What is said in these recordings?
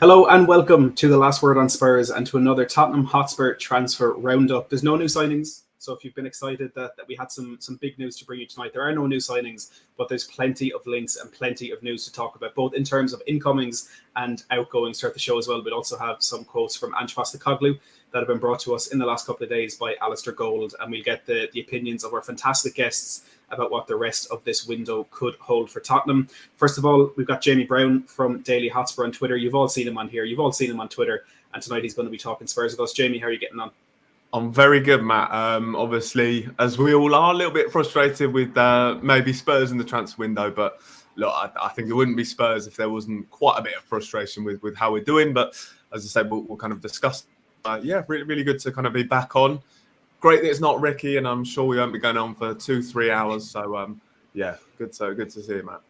Hello and welcome to the Last Word on Spurs and to another Tottenham Hotspur transfer roundup. There's no new signings, so if you've been excited that we had some big news to bring you tonight, there are no new signings, but there's plenty of links and plenty of news to talk about, both in terms of incomings and outgoings throughout the show as well. We'll also have some quotes from Ange Postecoglou that have been brought to us in the last couple of days by Alistair Gold, and we'll get the opinions of our fantastic guests about what the rest of this window could hold for Tottenham. First of all, we've got Jamie Brown from Daily Hotspur on Twitter. You've all seen him on here. You've all seen him on Twitter. And tonight he's going to be talking Spurs with us. Jamie, how are you getting on? I'm very good, Matt. Obviously, as we all are, a little bit frustrated with maybe Spurs in the transfer window. But look, I think it wouldn't be Spurs if there wasn't quite a bit of frustration with how we're doing. But as I said, we'll kind of discuss. Really, really good to kind of be back on. Great that it's not Ricky, and I'm sure we won't be going on for 2-3 hours. So, good to see you, Matt.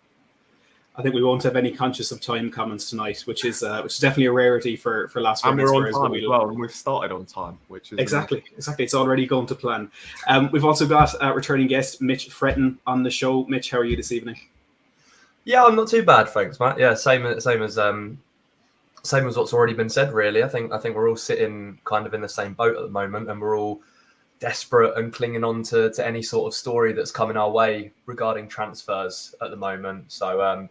I think we won't have any conscious of time comments tonight, which is definitely a rarity for Last Word on Spurs. And we're on time as well, and we've started on time, which is exactly. It's already going to plan. We've also got returning guest Mitch Fretton on the show. Mitch, how are you this evening? Yeah, I'm not too bad, thanks, Matt. Yeah, same as what's already been said. Really, I think we're all sitting kind of in the same boat at the moment, and we're all desperate and clinging on to any sort of story that's coming our way regarding transfers at the moment. So,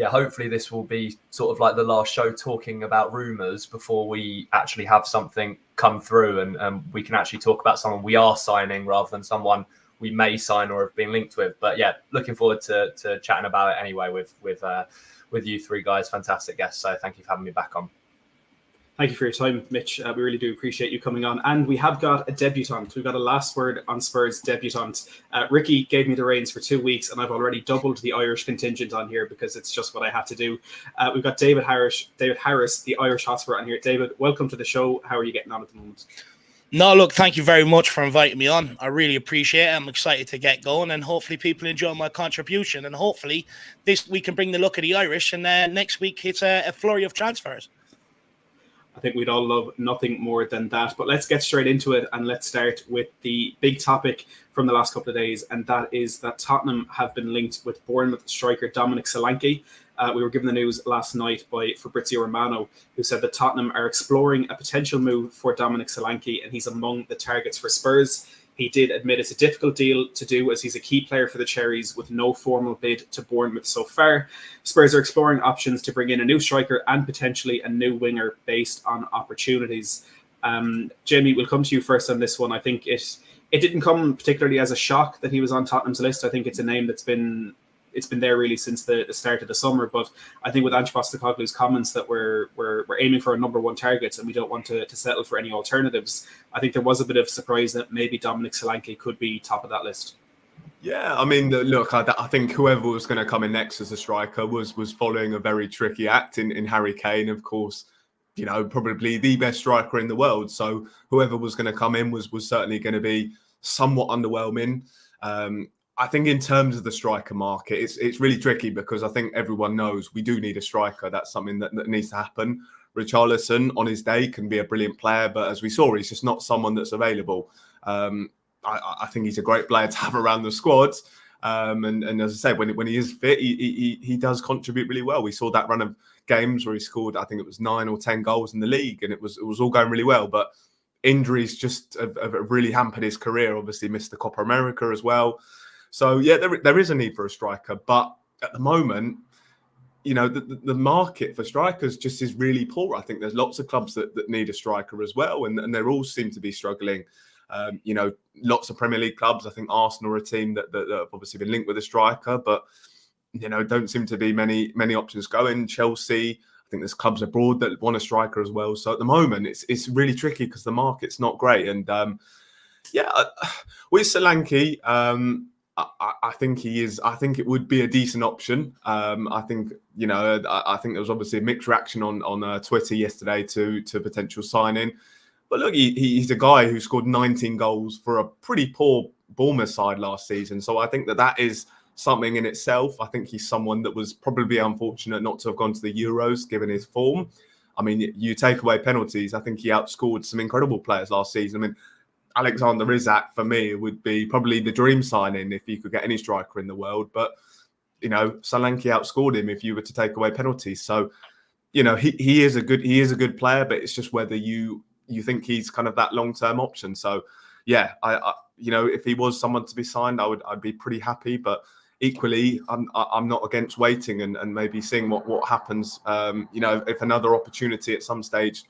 hopefully this will be sort of like the last show talking about rumours before we actually have something come through and we can actually talk about someone we are signing rather than someone we may sign or have been linked with. But yeah, looking forward to chatting about it anyway with you three guys. Fantastic guests. So thank you for having me back on. Thank you for your time, Mitch. We really do appreciate you coming on. And we have got a debutant. We've got a Last Word on Spurs debutant. Ricky gave me the reins for 2 weeks, and I've already doubled the Irish contingent on here because it's just what I had to do. We've got David Harris, the Irish Hotspur, on here. David, welcome to the show. How are you getting on at the moment? No, look, thank you very much for inviting me on. I really appreciate it. I'm excited to get going, and hopefully people enjoy my contribution. And hopefully this we can bring the look of the Irish, and next week it's a flurry of transfers. I think we'd all love nothing more than that. But let's get straight into it, and let's start with the big topic from the last couple of days, and that is that Tottenham have been linked with Bournemouth striker Dominic Solanke. We were given the news last night by Fabrizio Romano, who said that Tottenham are exploring a potential move for Dominic Solanke, and he's among the targets for Spurs. He did admit it's a difficult deal to do as he's a key player for the Cherries with no formal bid to Bournemouth so far. Spurs are exploring options to bring in a new striker and potentially a new winger based on opportunities. Jamie, we'll come to you first on this one. I think it didn't come particularly as a shock that he was on Tottenham's list. I think it's a name that's been there really since the start of the summer. But I think with Ange Postecoglou's comments that we're aiming for a number one targets and we don't want to settle for any alternatives, I think there was a bit of surprise that maybe Dominic Solanke could be top of that list. Yeah, I mean, look, I think whoever was going to come in next as a striker was following a very tricky act in Harry Kane, of course, you know, probably the best striker in the world. So whoever was going to come in was certainly going to be somewhat underwhelming. I think in terms of the striker market, it's really tricky because I think everyone knows we do need a striker. That's something that needs to happen. Richarlison on his day can be a brilliant player, but as we saw, he's just not someone that's available. I think he's a great player to have around the squad. And as I said, when he is fit, he does contribute really well. We saw that run of games where he scored, I think it was 9 or 10 goals in the league, and it was all going really well. But injuries just have really hampered his career. Obviously missed the Copa America as well. So, yeah, there is a need for a striker. But at the moment, you know, the market for strikers just is really poor. I think there's lots of clubs that need a striker as well. And they all seem to be struggling. You know, lots of Premier League clubs. I think Arsenal are a team that have obviously been linked with a striker. But, you know, don't seem to be many options going. Chelsea, I think there's clubs abroad that want a striker as well. So at the moment, it's really tricky because the market's not great. And, with Solanke, I think he is. I think it would be a decent option. I think, you know, I think there was obviously a mixed reaction on Twitter yesterday to potential signing. But look, he's a guy who scored 19 goals for a pretty poor Bournemouth side last season. So I think that is something in itself. I think he's someone that was probably unfortunate not to have gone to the Euros given his form. I mean, you take away penalties. I think he outscored some incredible players last season. I mean, Alexander Isak, for me, would be probably the dream signing if you could get any striker in the world. But, you know, Solanke outscored him if you were to take away penalties. So he is a good player, but it's just whether you think he's kind of that long-term option. So yeah, I if he was someone to be signed, I'd be pretty happy. But equally, I'm not against waiting and maybe seeing what happens. If another opportunity at some stage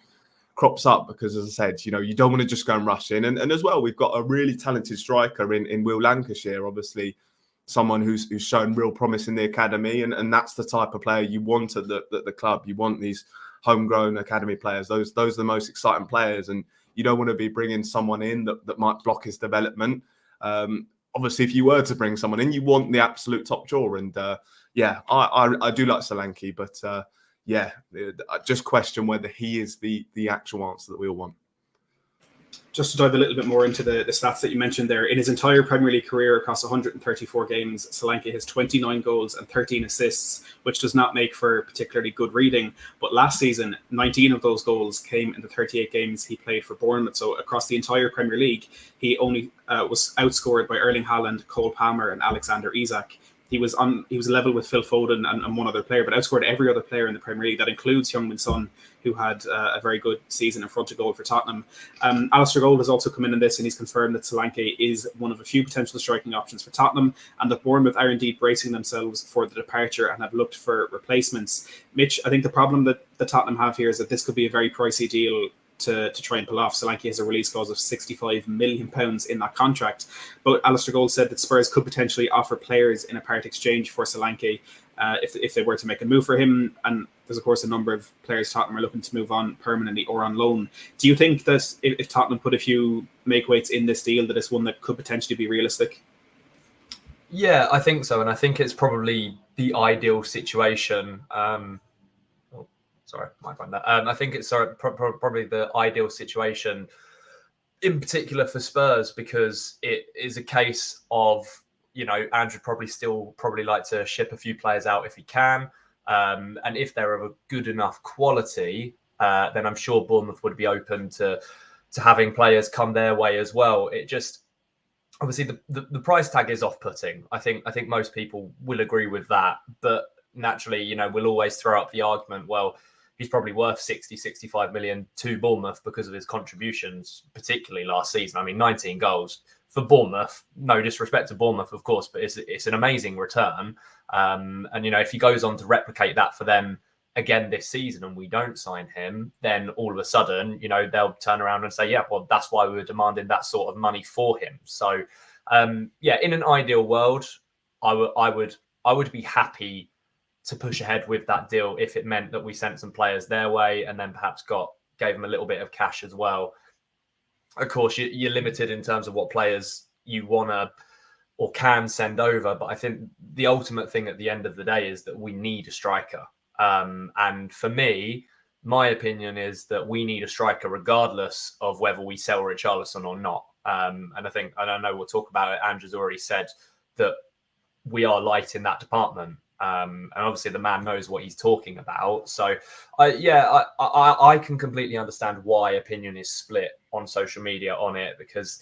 crops up, because as I said, you don't want to just go and rush in. And as well, we've got a really talented striker in Will Lancashire, obviously someone who's shown real promise in the academy, and that's the type of player you want at the club. You want these homegrown academy players. Those are the most exciting players, and you don't want to be bringing someone in that might block his development. Obviously, if you were to bring someone in, you want the absolute top drawer. And I do like Solanke, but I just question whether he is the actual answer that we all want. Just to dive a little bit more into the stats that you mentioned there, in his entire Premier League career across 134 games, Solanke has 29 goals and 13 assists, which does not make for particularly good reading. But last season, 19 of those goals came in the 38 games he played for Bournemouth. So across the entire Premier League, he only was outscored by Erling Haaland, Cole Palmer and Alexander Isak. He was level with Phil Foden and one other player, but outscored every other player in the Premier League. That includes Heung-min Son, who had a very good season in front of goal for Tottenham. Alistair Gold has also come in this, and he's confirmed that Solanke is one of a few potential striking options for Tottenham, and that Bournemouth are indeed bracing themselves for the departure and have looked for replacements. Mitch, I think the problem that the Tottenham have here is that this could be a very pricey deal to try and pull off. Solanke has a release clause of £65 million in that contract. But Alistair Gold said that Spurs could potentially offer players in a part exchange for Solanke if they were to make a move for him. And there's, of course, a number of players Tottenham are looking to move on permanently or on loan. Do you think that if Tottenham put a few make-weights in this deal, that it's one that could potentially be realistic? Yeah, I think so. And I think it's probably the ideal situation. I think it's probably the ideal situation in particular for Spurs, because it is a case of, Ange would probably like to ship a few players out if he can. And if they're of a good enough quality, then I'm sure Bournemouth would be open to having players come their way as well. It just, obviously the price tag is off-putting. I think most people will agree with that. But naturally, we'll always throw up the argument, well, he's probably worth 65 million to Bournemouth because of his contributions, particularly last season. I mean, 19 goals for Bournemouth. No disrespect to Bournemouth, of course, but it's an amazing return. And, if he goes on to replicate that for them again this season and we don't sign him, then all of a sudden, they'll turn around and say, yeah, well, that's why we were demanding that sort of money for him. So, in an ideal world, I would be happy to push ahead with that deal if it meant that we sent some players their way and then perhaps gave them a little bit of cash as well. Of course, you're limited in terms of what players you want to or can send over, but I think the ultimate thing at the end of the day is that we need a striker. And for me, my opinion is that we need a striker regardless of whether we sell Richarlison or not. And I know we'll talk about it. Andrew's already said that we are light in that department. And obviously the man knows what he's talking about. So, I can completely understand why opinion is split on social media on it, because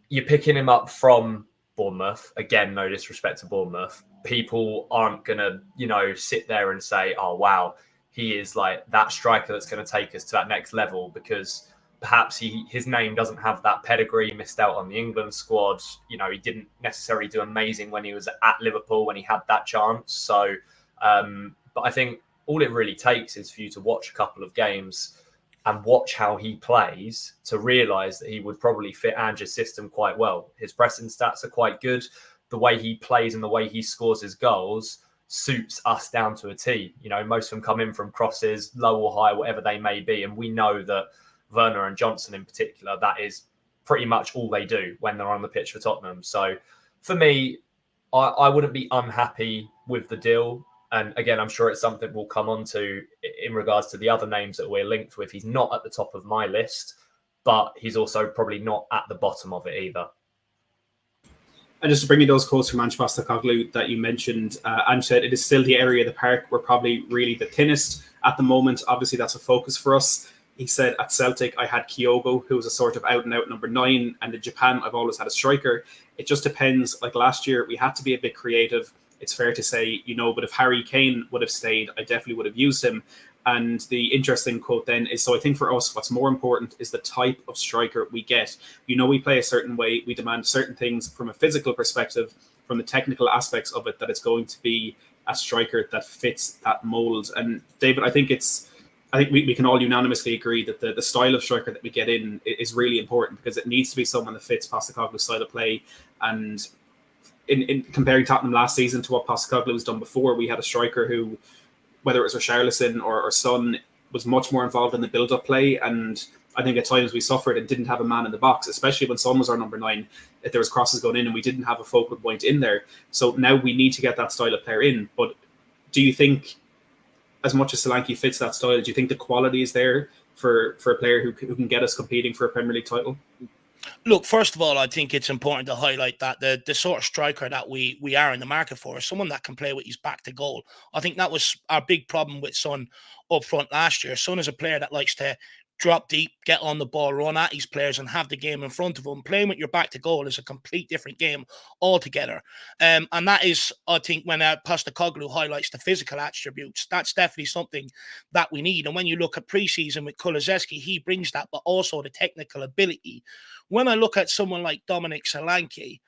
you're picking him up from Bournemouth. Again, no disrespect to Bournemouth. People aren't going to, sit there and say, oh, wow, he is like that striker that's going to take us to that next level, because perhaps his name doesn't have that pedigree. He missed out on the England squad. He didn't necessarily do amazing when he was at Liverpool when he had that chance. So, but I think all it really takes is for you to watch a couple of games and watch how he plays to realise that he would probably fit Ange's system quite well. His pressing stats are quite good. The way he plays and the way he scores his goals suits us down to a T. Most of them come in from crosses, low or high, whatever they may be. And we know that Werner and Johnson in particular, that is pretty much all they do when they're on the pitch for Tottenham. So for me, I wouldn't be unhappy with the deal. And again, I'm sure it's something we'll come on to in regards to the other names that we're linked with. He's not at the top of my list, but he's also probably not at the bottom of it either. And just to bring you those quotes from Ange Postecoglou that you mentioned, Ange said, it is still the area of the park we're probably really the thinnest at the moment. Obviously, that's a focus for us. He said, at Celtic, I had Kyogo, who was a sort of out-and-out number 9. And in Japan, I've always had a striker. It just depends. Like last year, we had to be a bit creative. it's fair to say, but if Harry Kane would have stayed, I definitely would have used him. And the interesting quote then is, so I think for us, what's more important is the type of striker we get. We play a certain way, we demand certain things from a physical perspective, from the technical aspects of it, that it's going to be a striker that fits that mold. And David, I think we can all unanimously agree that the style of striker that we get in is really important, because it needs to be someone that fits Postecoglou's style of play. And in comparing Tottenham last season to what Postecoglou has done before, we had a striker who, whether it was Richarlison or Son, was much more involved in the build-up play. And I think at times we suffered and didn't have a man in the box, especially when Son was our number 9. If there was crosses going in and we didn't have a focal point in there. So now we need to get that style of player in. But do you think, as much as Solanke fits that style, do you think the quality is there for a player who can get us competing for a Premier League title? Look, first of all, I think it's important to highlight that the sort of striker that we are in the market for is someone that can play with his back to goal. I think that was our big problem with Son up front last year. Son is a player that likes to drop deep, get on the ball, run at his players and have the game in front of him. Playing with your back to goal is a complete different game altogether. And that is, I think, when Postecoglou highlights the physical attributes, that's definitely something that we need. And when you look at pre-season with 𝐀𝐻𝐧𝐭, he brings that, but also the technical ability. When I look at someone like Dominic Solanke,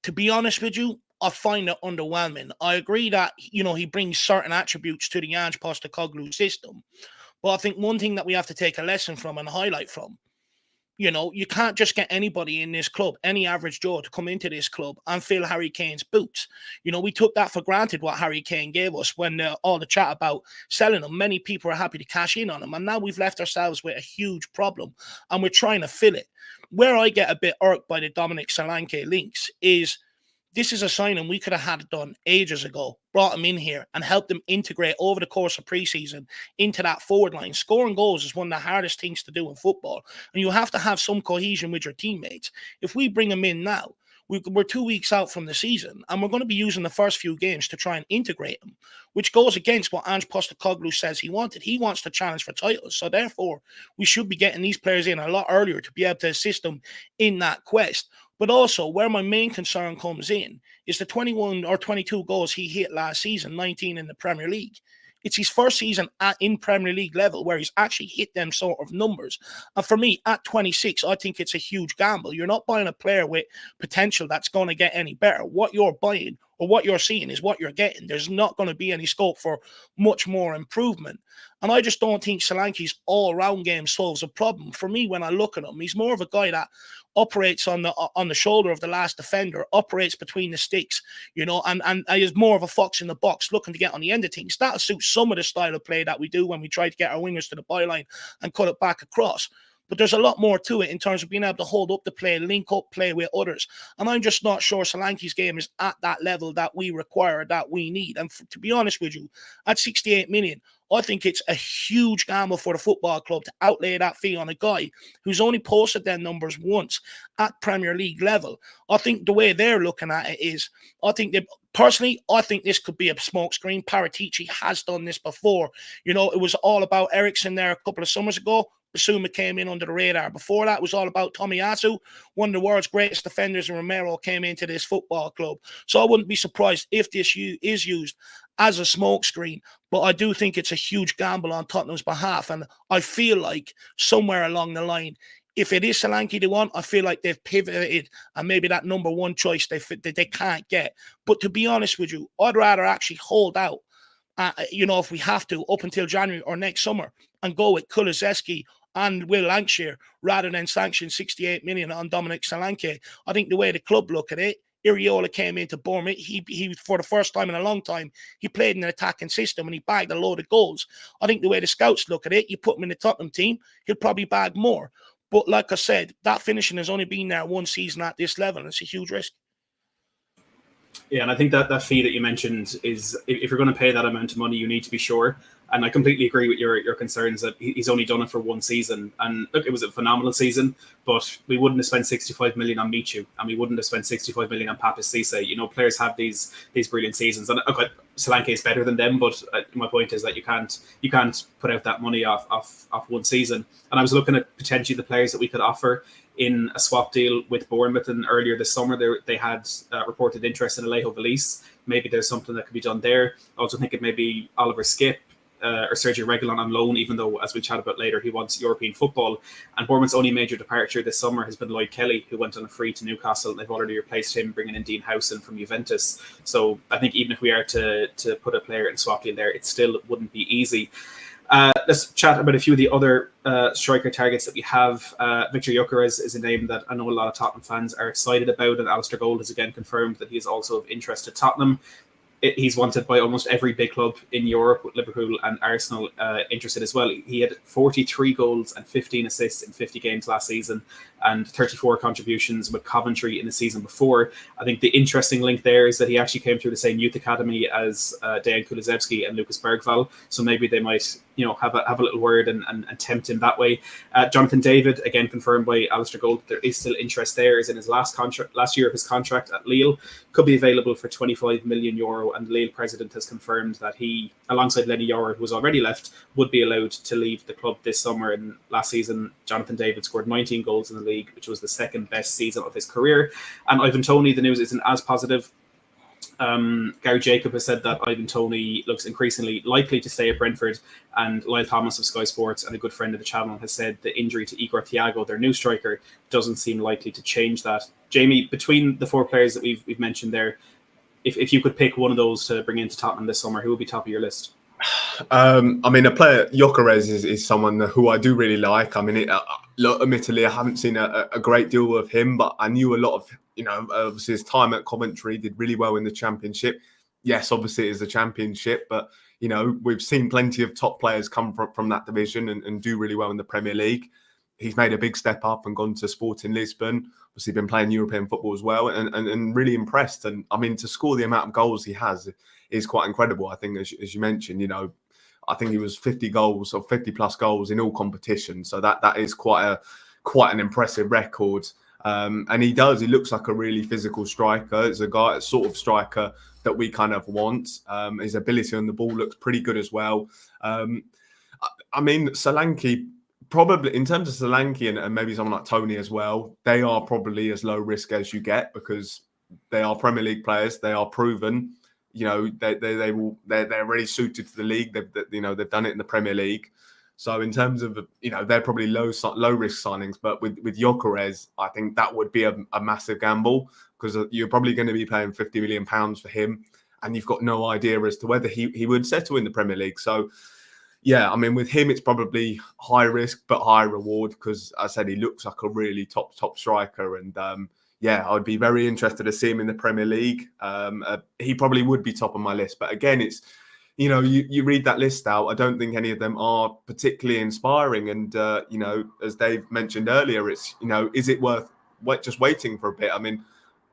to be honest with you, I find it underwhelming. I agree that, he brings certain attributes to the Ange Postecoglou system. But I think one thing that we have to take a lesson from and highlight from, you can't just get anybody in this club, any average Joe, to come into this club and fill Harry Kane's boots. We took that for granted, what Harry Kane gave us when all the chat about selling him. Many people are happy to cash in on him. And now we've left ourselves with a huge problem and we're trying to fill it. Where I get a bit irked by the Dominic Solanke links is, this is a signing we could have had it done ages ago, brought him in here and helped him integrate over the course of pre-season into that forward line. Scoring goals is one of the hardest things to do in football, and you have to have some cohesion with your teammates. If we bring him in now, we're 2 weeks out from the season, and we're going to be using the first few games to try and integrate him, which goes against what Ange Postecoglou says he wanted. He wants to challenge for titles, so therefore we should be getting these players in a lot earlier to be able to assist them in that quest. But also, where my main concern comes in is the 21 or 22 goals he hit last season, 19 in the Premier League. It's his first season in Premier League level where he's actually hit them sort of numbers. And for me, at 26, I think it's a huge gamble. You're not buying a player with potential that's going to get any better. What you're buying or what you're seeing is what you're getting. There's not going to be any scope for much more improvement. And I just don't think Solanke's all-round game solves a problem. For me, when I look at him, he's more of a guy that operates on the shoulder of the last defender, operates between the sticks, and is more of a fox in the box looking to get on the end of things. That'll suit some of the style of play that we do when we try to get our wingers to the byline and cut it back across. But there's a lot more to it in terms of being able to hold up the play, link up play with others. And I'm just not sure Solanke's game is at that level that we require, that we need. And to be honest with you, at 68 million, I think it's a huge gamble for the football club to outlay that fee on a guy who's only posted their numbers once at Premier League level. I think the way they're looking at it is, I think this could be a smokescreen. Paratici has done this before. It was all about Eriksen there a couple of summers ago. Basuma came in under the radar. Before that, it was all about Tomiyasu, one of the world's greatest defenders, and Romero came into this football club. So I wouldn't be surprised if this is used as a smokescreen, but I do think it's a huge gamble on Tottenham's behalf. And I feel like somewhere along the line, if it is Solanke they want, I feel like they've pivoted and maybe that number one choice they can't get. But to be honest with you, I'd rather actually hold out, if we have to, up until January or next summer and go with 𝐀𝐻𝐧𝐭 and Will Lancashire rather than sanction 68 million on Dominic Solanke. I think the way the club look at it, Iraola came into Bournemouth. He for the first time in a long time, he played in an attacking system and he bagged a load of goals. I think the way the scouts look at it, you put him in the Tottenham team, he'll probably bag more. But like I said, that finishing has only been there one season at this level, and it's a huge risk. Yeah, and I think that fee that you mentioned is, if you're going to pay that amount of money, you need to be sure. And I completely agree with your concerns that he's only done it for one season. And look, it was a phenomenal season, but we wouldn't have spent 65 million on Michu, and we wouldn't have spent 65 million on Papas Cisse. Players have these brilliant seasons, and okay, Solanke is better than them. But my point is that you can't put out that money off one season. And I was looking at potentially the players that we could offer in a swap deal with Bournemouth, and earlier this summer they had reported interest in Alejo Valise. maybe there's something that could be done there. I also think it may be Oliver Skipp or Sergio Reguilon on loan, even though, as we'll chat about later, he wants European football. And Bournemouth's only major departure this summer has been Lloyd Kelly, who went on a free to Newcastle. They've already replaced him, bringing in Dean Howson from Juventus. So I think even if we are to put a player in swap deal there, it still wouldn't be easy. Let's chat about a few of the other striker targets that we have. Victor Gyokeres is a name that I know a lot of Tottenham fans are excited about, and Alistair Gold has again confirmed that he is also of interest to Tottenham. He's wanted by almost every big club in Europe, with Liverpool and Arsenal interested as well. He had 43 goals and 15 assists in 50 games last season, and 34 contributions with Coventry in the season before. I think the interesting link there is that he actually came through the same youth academy as Dejan Kulusevski and Lucas Bergvall, so maybe they might have a little word and tempt him that way. Jonathan David, again confirmed by Alistair Gold, there is still interest there, is in his last year of his contract at Lille, could be available for €25 million, and the Lille president has confirmed that he, alongside Lenny Yoro, who was already left, would be allowed to leave the club this summer. And last season, Jonathan David scored 19 goals in the league, which was the second best season of his career. And Ivan Toney, the news isn't as positive. Gary Jacob has said that Ivan Toney looks increasingly likely to stay at Brentford, and Lyle Thomas of Sky Sports and a good friend of the channel has said the injury to Igor Thiago, their new striker, doesn't seem likely to change that. Jamie, between the four players that we've mentioned there, if you could pick one of those to bring into Tottenham this summer, who would be top of your list? I mean, a player, Gyokeres, is someone who I do really like. I mean, admittedly, I haven't seen a great deal of him, but I knew a lot of, obviously his time at Coventry, did really well in the Championship. Yes, obviously it is the Championship, but, we've seen plenty of top players come from that division and do really well in the Premier League. He's made a big step up and gone to Sporting Lisbon. Obviously been playing European football as well, and really impressed. And I mean, to score the amount of goals he has is quite incredible. I think, as you mentioned, I think he was 50 goals or 50 plus goals in all competitions. So that is quite an impressive record. And he looks like a really physical striker. It's a sort of striker that we kind of want. His ability on the ball looks pretty good as well. I mean, Solanke, probably in terms of Solanke and maybe someone like Toney as well, they are probably as low risk as you get because they are Premier League players. They are proven. They're really suited to the league. They've done it in the Premier League. So in terms of they're probably low risk signings. But with Gyokeres, I think that would be a massive gamble because you're probably going to be paying £50 million for him, and you've got no idea as to whether he would settle in the Premier League. So yeah, I mean, with him, it's probably high risk but high reward because, as I said, he looks like a really top striker. And yeah, I'd be very interested to see him in the Premier League. He probably would be top of my list. But again, it's, you read that list out, I don't think any of them are particularly inspiring. And, as Dave mentioned earlier, it's, is it worth just waiting for a bit? I mean,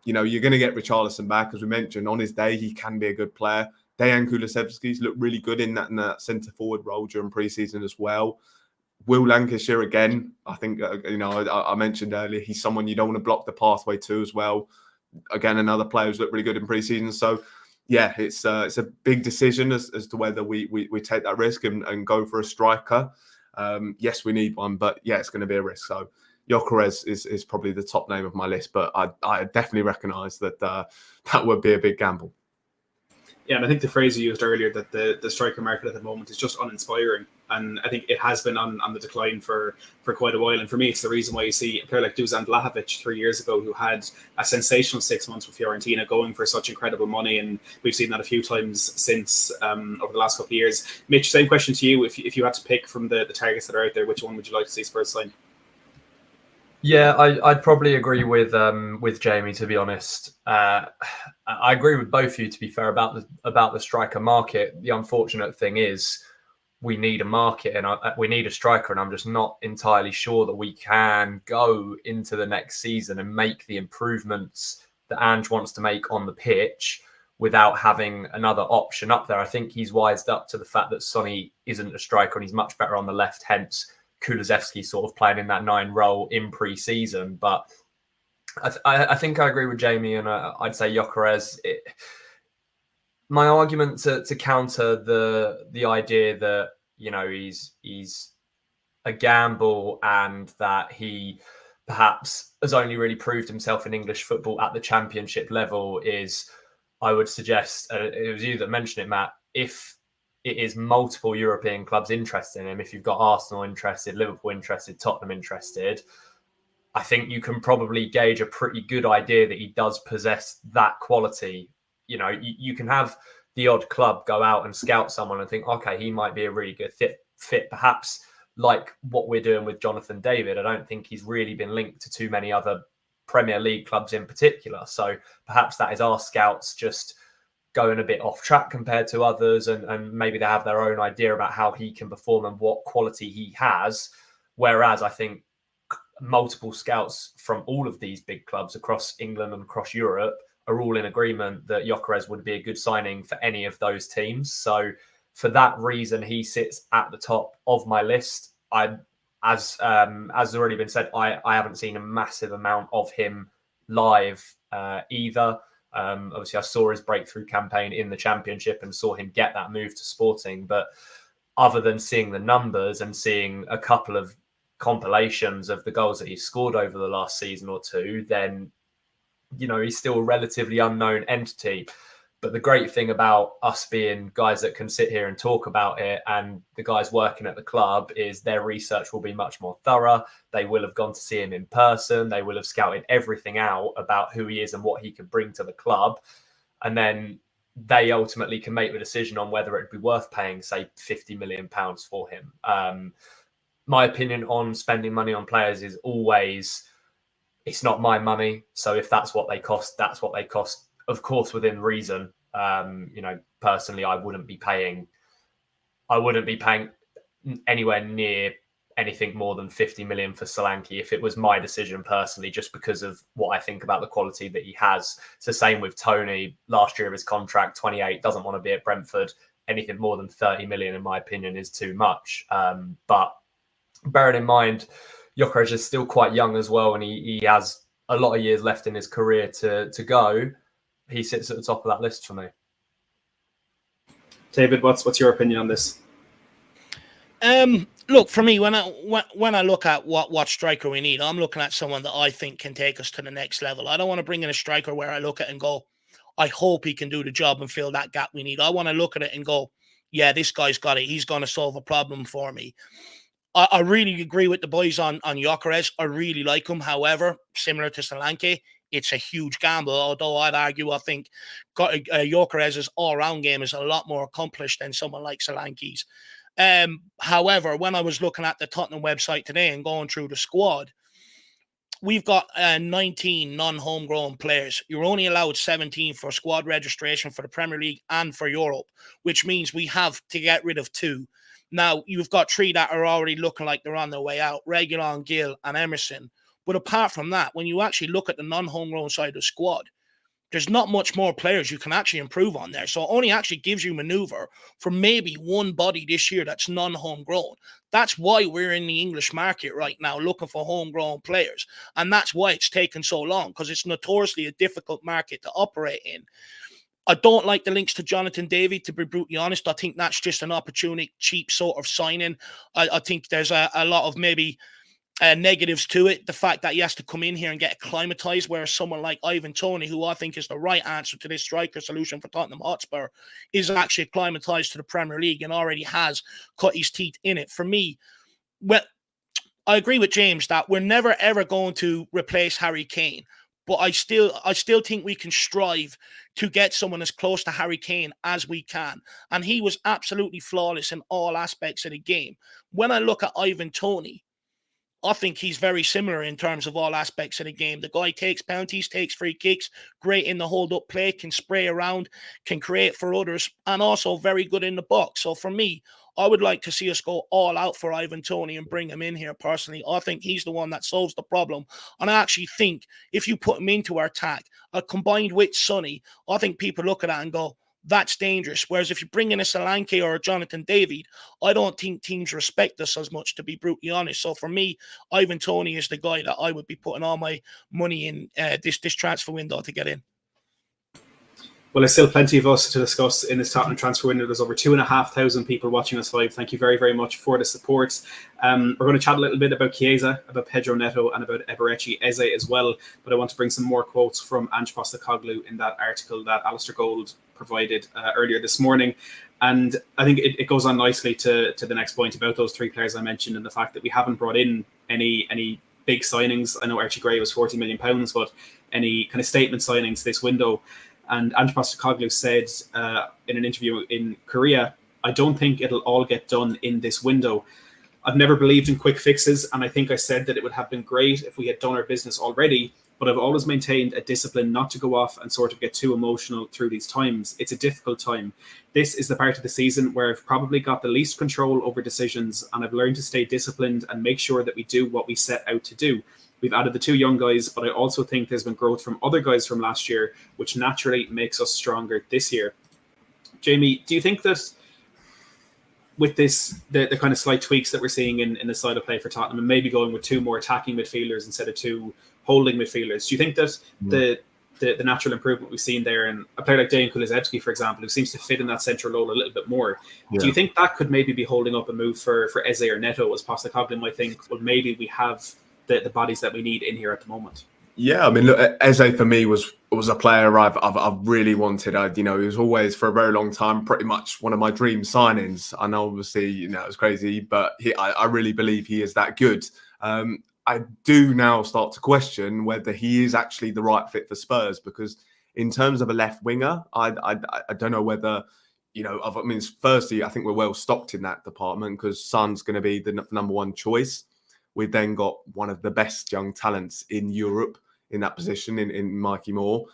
you're going to get Richarlison back. As we mentioned, on his day, he can be a good player. Dejan Kulusevski's looked really good in that centre-forward role during pre-season as well. Will Lancashire, again, I think, I mentioned earlier, he's someone you don't want to block the pathway to as well. Again, another player who's looked really good in pre-season. So, yeah, it's a big decision as to whether we take that risk and go for a striker. Yes, we need one, but, yeah, it's going to be a risk. So, Gyokeres is probably the top name of my list, but I definitely recognise that that would be a big gamble. Yeah, and I think the phrase you used earlier, that the striker market at the moment is just uninspiring. And I think it has been on the decline for quite a while. And for me, it's the reason why you see a player like Dusan Vlahovic 3 years ago, who had a sensational 6 months with Fiorentina, going for such incredible money. And we've seen that a few times since over the last couple of years. Mitch, same question to you. If you had to pick from the targets that are out there, which one would you like to see Spurs sign? Yeah, I'd probably agree with Jamie, to be honest. I agree with both of you, to be fair, about the striker market. The unfortunate thing is we need a market and we need a striker, and I'm just not entirely sure that we can go into the next season and make the improvements that Ange wants to make on the pitch without having another option up there. I think he's wised up to the fact that Sonny isn't a striker and he's much better on the left, hence Kulusevski sort of playing in that 9 role in pre-season. But I think I agree with Jamie, and I'd say Gyokeres. My argument to counter the idea that he's a gamble and that he perhaps has only really proved himself in English football at the Championship level is, I would suggest, it was you that mentioned it, Matt, if it is multiple European clubs interested in him, if you've got Arsenal interested, Liverpool interested, Tottenham interested, I think you can probably gauge a pretty good idea that he does possess that quality. You know, you can have the odd club go out and scout someone and think, okay, he might be a really good fit, perhaps like what we're doing with Jonathan David. I don't think he's really been linked to too many other Premier League clubs in particular. So perhaps that is our scouts just going a bit off track compared to others, and maybe they have their own idea about how he can perform and what quality he has. Whereas I think multiple scouts from all of these big clubs across England and across Europe are all in agreement that Gyokeres would be a good signing for any of those teams. So for that reason, he sits at the top of my list. As has already been said, I haven't seen a massive amount of him live either. Obviously, I saw his breakthrough campaign in the Championship and saw him get that move to Sporting. But other than seeing the numbers and seeing a couple of compilations of the goals that he's scored over the last season or two, then, you know, he's still a relatively unknown entity. But the great thing about us being guys that can sit here and talk about it, and the guys working at the club, is their research will be much more thorough. They will have gone to see him in person. They will have scouted everything out about who he is and what he could bring to the club. And then they ultimately can make the decision on whether it'd be worth paying, say, £50 million for him. My opinion on spending money on players is always, it's not my money. So if that's what they cost, that's what they cost. Of course, within reason. You know, personally, I wouldn't be paying anywhere near anything more than 50 million for Solanke if it was my decision personally, just because of what I think about the quality that he has. It's the same with Tony. Last year of his contract, 28, doesn't want to be at Brentford. Anything more than 30 million, in my opinion, is too much. But bearing in mind, Gyokeres is still quite young as well, and he has a lot of years left in his career to go. He sits at the top of that list for me. David, what's your opinion on this? Look, for me, when I look at what striker we need, I'm looking at someone that I think can take us to the next level. I don't want to bring in a striker where I look at it and go, I hope he can do the job and fill that gap we need. I want to look at it and go, yeah, this guy's got it. He's going to solve a problem for me. I really agree with the boys on Gyokeres. I really like him. However, similar to Solanke, it's a huge gamble, although I'd argue I think Gyokeres' all-round game is a lot more accomplished than someone like Solanke's. However, when I was looking at the Tottenham website today and going through the squad, we've got 19 non-homegrown players. You're only allowed 17 for squad registration for the Premier League and for Europe, which means we have to get rid of 2. Now, you've got 3 that are already looking like they're on their way out, Reguilon, Gill, and Emerson. But apart from that, when you actually look at the non-homegrown side of the squad, there's not much more players you can actually improve on there. So it only actually gives you maneuver for maybe one body this year that's non-homegrown. That's why we're in the English market right now looking for homegrown players. And that's why it's taken so long, because it's notoriously a difficult market to operate in. I don't like the links to Jonathan David, to be brutally honest. I think that's just an opportunity, cheap sort of signing. I think there's a lot of maybe negatives to it. The fact that he has to come in here and get acclimatized, whereas someone like Ivan Toney, who I think is the right answer to this striker solution for Tottenham Hotspur, is actually acclimatized to the Premier League and already has cut his teeth in it. For me, well, I agree with James that we're never ever going to replace Harry Kane, but I still think we can strive to get someone as close to Harry Kane as we can. And he was absolutely flawless in all aspects of the game. When I look at Ivan Toney, I think he's very similar in terms of all aspects of the game. The guy takes penalties, takes free kicks, great in the hold-up play, can spray around, can create for others, and also very good in the box. So for me, I would like to see us go all out for Ivan Toney and bring him in here personally. I think he's the one that solves the problem. And I actually think if you put him into our attack, combined with Sonny, I think people look at that and go, that's dangerous. Whereas if you bring in a Solanke or a Jonathan David, I don't think teams respect us as much, to be brutally honest. So for me, Ivan Toney is the guy that I would be putting all my money in this transfer window to get in. Well, there's still plenty of us to discuss in this Tottenham transfer window. There's over 2,500 people watching us live. Thank you very, very much for the support. We're going to chat a little bit about Chiesa, about Pedro Neto, and about 𝐅𝐵𝐸 Eze as well. But I want to bring some more quotes from Ange Postecoglou in that article that Alistair Gold provided earlier this morning. And I think it goes on nicely to the next point about those three players I mentioned, and the fact that we haven't brought in any big signings. I know Archie Gray was £40 million, but any kind of statement signings this window. And Ange Postecoglou said in an interview in Korea, I don't think it'll all get done in this window. I've never believed in quick fixes, and I think I said that it would have been great if we had done our business already, but I've always maintained a discipline not to go off and sort of get too emotional through these times. It's a difficult time. This is the part of the season where I've probably got the least control over decisions, and I've learned to stay disciplined and make sure that we do what we set out to do. We've added the two young guys, but I also think there's been growth from other guys from last year, which naturally makes us stronger this year. Jamie, do you think that with this, the kind of slight tweaks that we're seeing in the side of play for Tottenham, and maybe going with two more attacking midfielders instead of two holding midfielders, do you think that the natural improvement we've seen there, and a player like Dejan Kulusevski, for example, who seems to fit in that central role a little bit more, do you think that could maybe be holding up a move for Eze or Neto, as Postecoglou might think, well, maybe we have the bodies that we need in here at the moment? Yeah, I mean, look, Eze for me was a player I've really wanted. He was always for a very long time pretty much one of my dream signings. I know, obviously, it was crazy, but I really believe he is that good. I do now start to question whether he is actually the right fit for Spurs, because in terms of a left winger, I don't know whether, firstly, I think we're well stocked in that department because Son's going to be the number one choice. We've then got one of the best young talents in Europe in that position in Mikey Moore.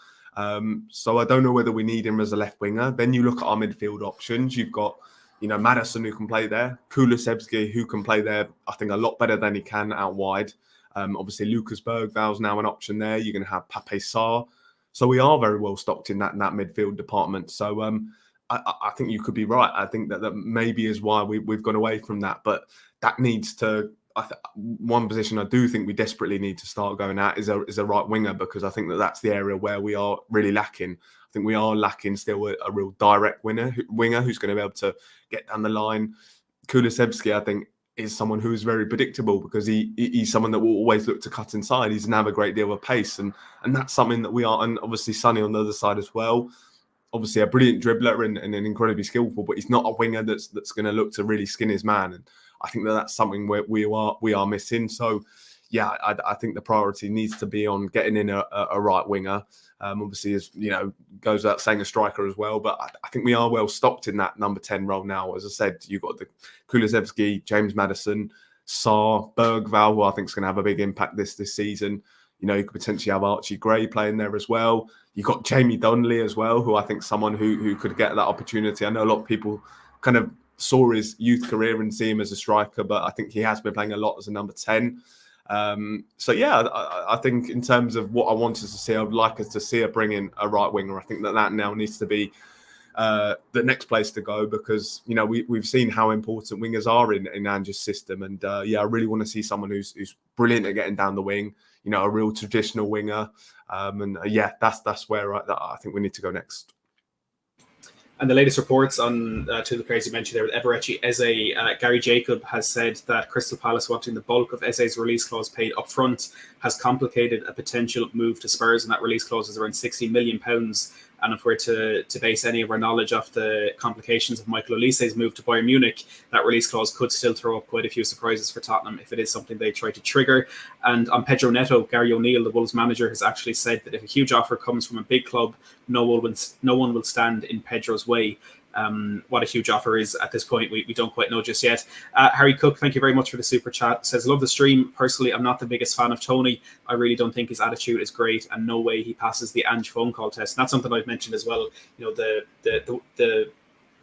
So I don't know whether we need him as a left winger. Then you look at our midfield options. You've got, Maddison who can play there, Kulusevski who can play there, I think a lot better than he can out wide. Obviously, Lucas Bergval's now an option there. You're going to have Pape Sarr. So we are very well stocked in that midfield department. So I think you could be right. I think that maybe is why we've gone away from that. But that needs to... one position I do think we desperately need to start going at is a right winger, because I think that's the area where we are really lacking. I think we are lacking still a real direct winger who's going to be able to get down the line. Kulusevski, I think, is someone who is very predictable because he's someone that will always look to cut inside. He's going to have a great deal of pace, and that's something that we are. And obviously Sonny on the other side as well. Obviously a brilliant dribbler and an incredibly skillful, but he's not a winger that's going to look to really skin his man. And I think that's something where we are missing. So, yeah, I think the priority needs to be on getting in a right winger. Obviously, as goes without saying, a striker as well. But I think we are well stocked in that number 10 role now. As I said, you've got the Kulusevski, James Maddison, Sarr, Bergval, who I think is going to have a big impact this season. You could potentially have Archie Gray playing there as well. You've got Jamie Donnelly as well, who I think someone who could get that opportunity. I know a lot of people kind of saw his youth career and see him as a striker, but I think he has been playing a lot as a number 10. So, yeah, I think in terms of what I wanted to see, I would like us to see her bring in a right winger. I think that now needs to be the next place to go, because, we've seen how important wingers are in Ange's system. And, I really want to see someone who's brilliant at getting down the wing, a real traditional winger. That's where I think we need to go next. And the latest reports on two of the players you mentioned there with 𝐅𝐵𝐸 Eze, Gary Jacob has said that Crystal Palace wanting the bulk of Eze's release clause paid up front has complicated a potential move to Spurs, and that release clause is around £60 million. And if we're to base any of our knowledge off the complications of Michael Olise's move to Bayern Munich, that release clause could still throw up quite a few surprises for Tottenham if it is something they try to trigger. And on Pedro Neto, Gary O'Neill, the Wolves manager, has actually said that if a huge offer comes from a big club, no one will stand in Pedro's way. What a huge offer is at this point, we don't quite know just yet. Harry Cook, thank you very much for the super chat. Says, love the stream. Personally, I'm not the biggest fan of Tony. I really don't think his attitude is great, and no way he passes the Ange phone call test. And that's something I've mentioned as well. The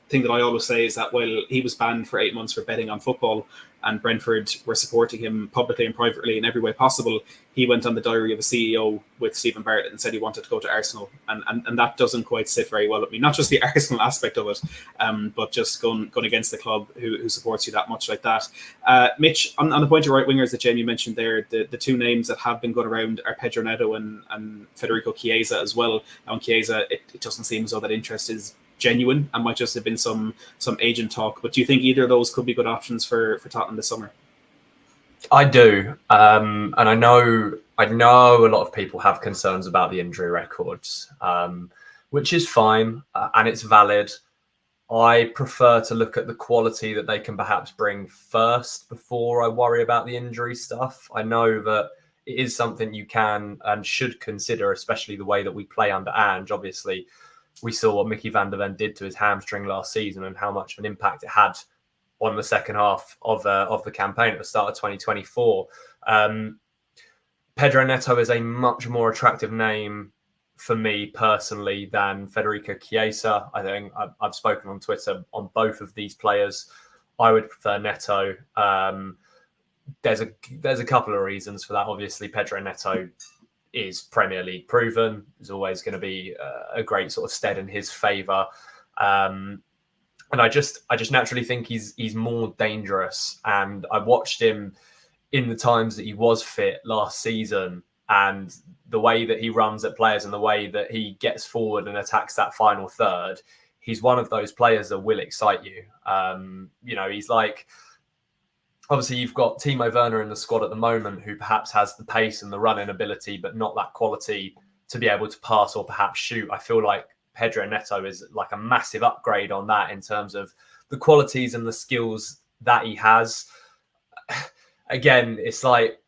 thing that I always say is that while he was banned for 8 months for betting on football, and Brentford were supporting him publicly and privately in every way possible, he went on the diary of a CEO with Stephen Bartlett and said he wanted to go to Arsenal. And that doesn't quite sit very well with me. Not just the Arsenal aspect of it, but just going against the club who supports you that much like that. Mitch, on the point of right wingers that Jamie mentioned there, the two names that have been going around are Pedro Neto and Federico Chiesa as well. Now, on Chiesa, it doesn't seem as though that interest is genuine and might just have been some agent talk. But do you think either of those could be good options for Tottenham this summer? I do, and I know a lot of people have concerns about the injury records, which is fine and it's valid. I prefer to look at the quality that they can perhaps bring first before I worry about the injury stuff. I know that it is something you can and should consider, especially the way that we play under Ange. Obviously, we saw what Mickey van der Ven did to his hamstring last season and how much of an impact it had on the second half of the campaign at the start of 2024. Pedro Neto is a much more attractive name for me personally than Federico Chiesa. I think I've spoken on Twitter on both of these players. I would prefer Neto. There's a couple of reasons for that. Obviously, Pedro Neto is Premier League proven. Is always going to be a great sort of stead in his favour. And I just naturally think he's more dangerous. And I watched him in the times that he was fit last season, and the way that he runs at players and the way that he gets forward and attacks that final third, he's one of those players that will excite you. He's like, obviously you've got Timo Werner in the squad at the moment who perhaps has the pace and the running ability, but not that quality to be able to pass or perhaps shoot. I feel like Pedro Neto is like a massive upgrade on that in terms of the qualities and the skills that he has. Again, it's like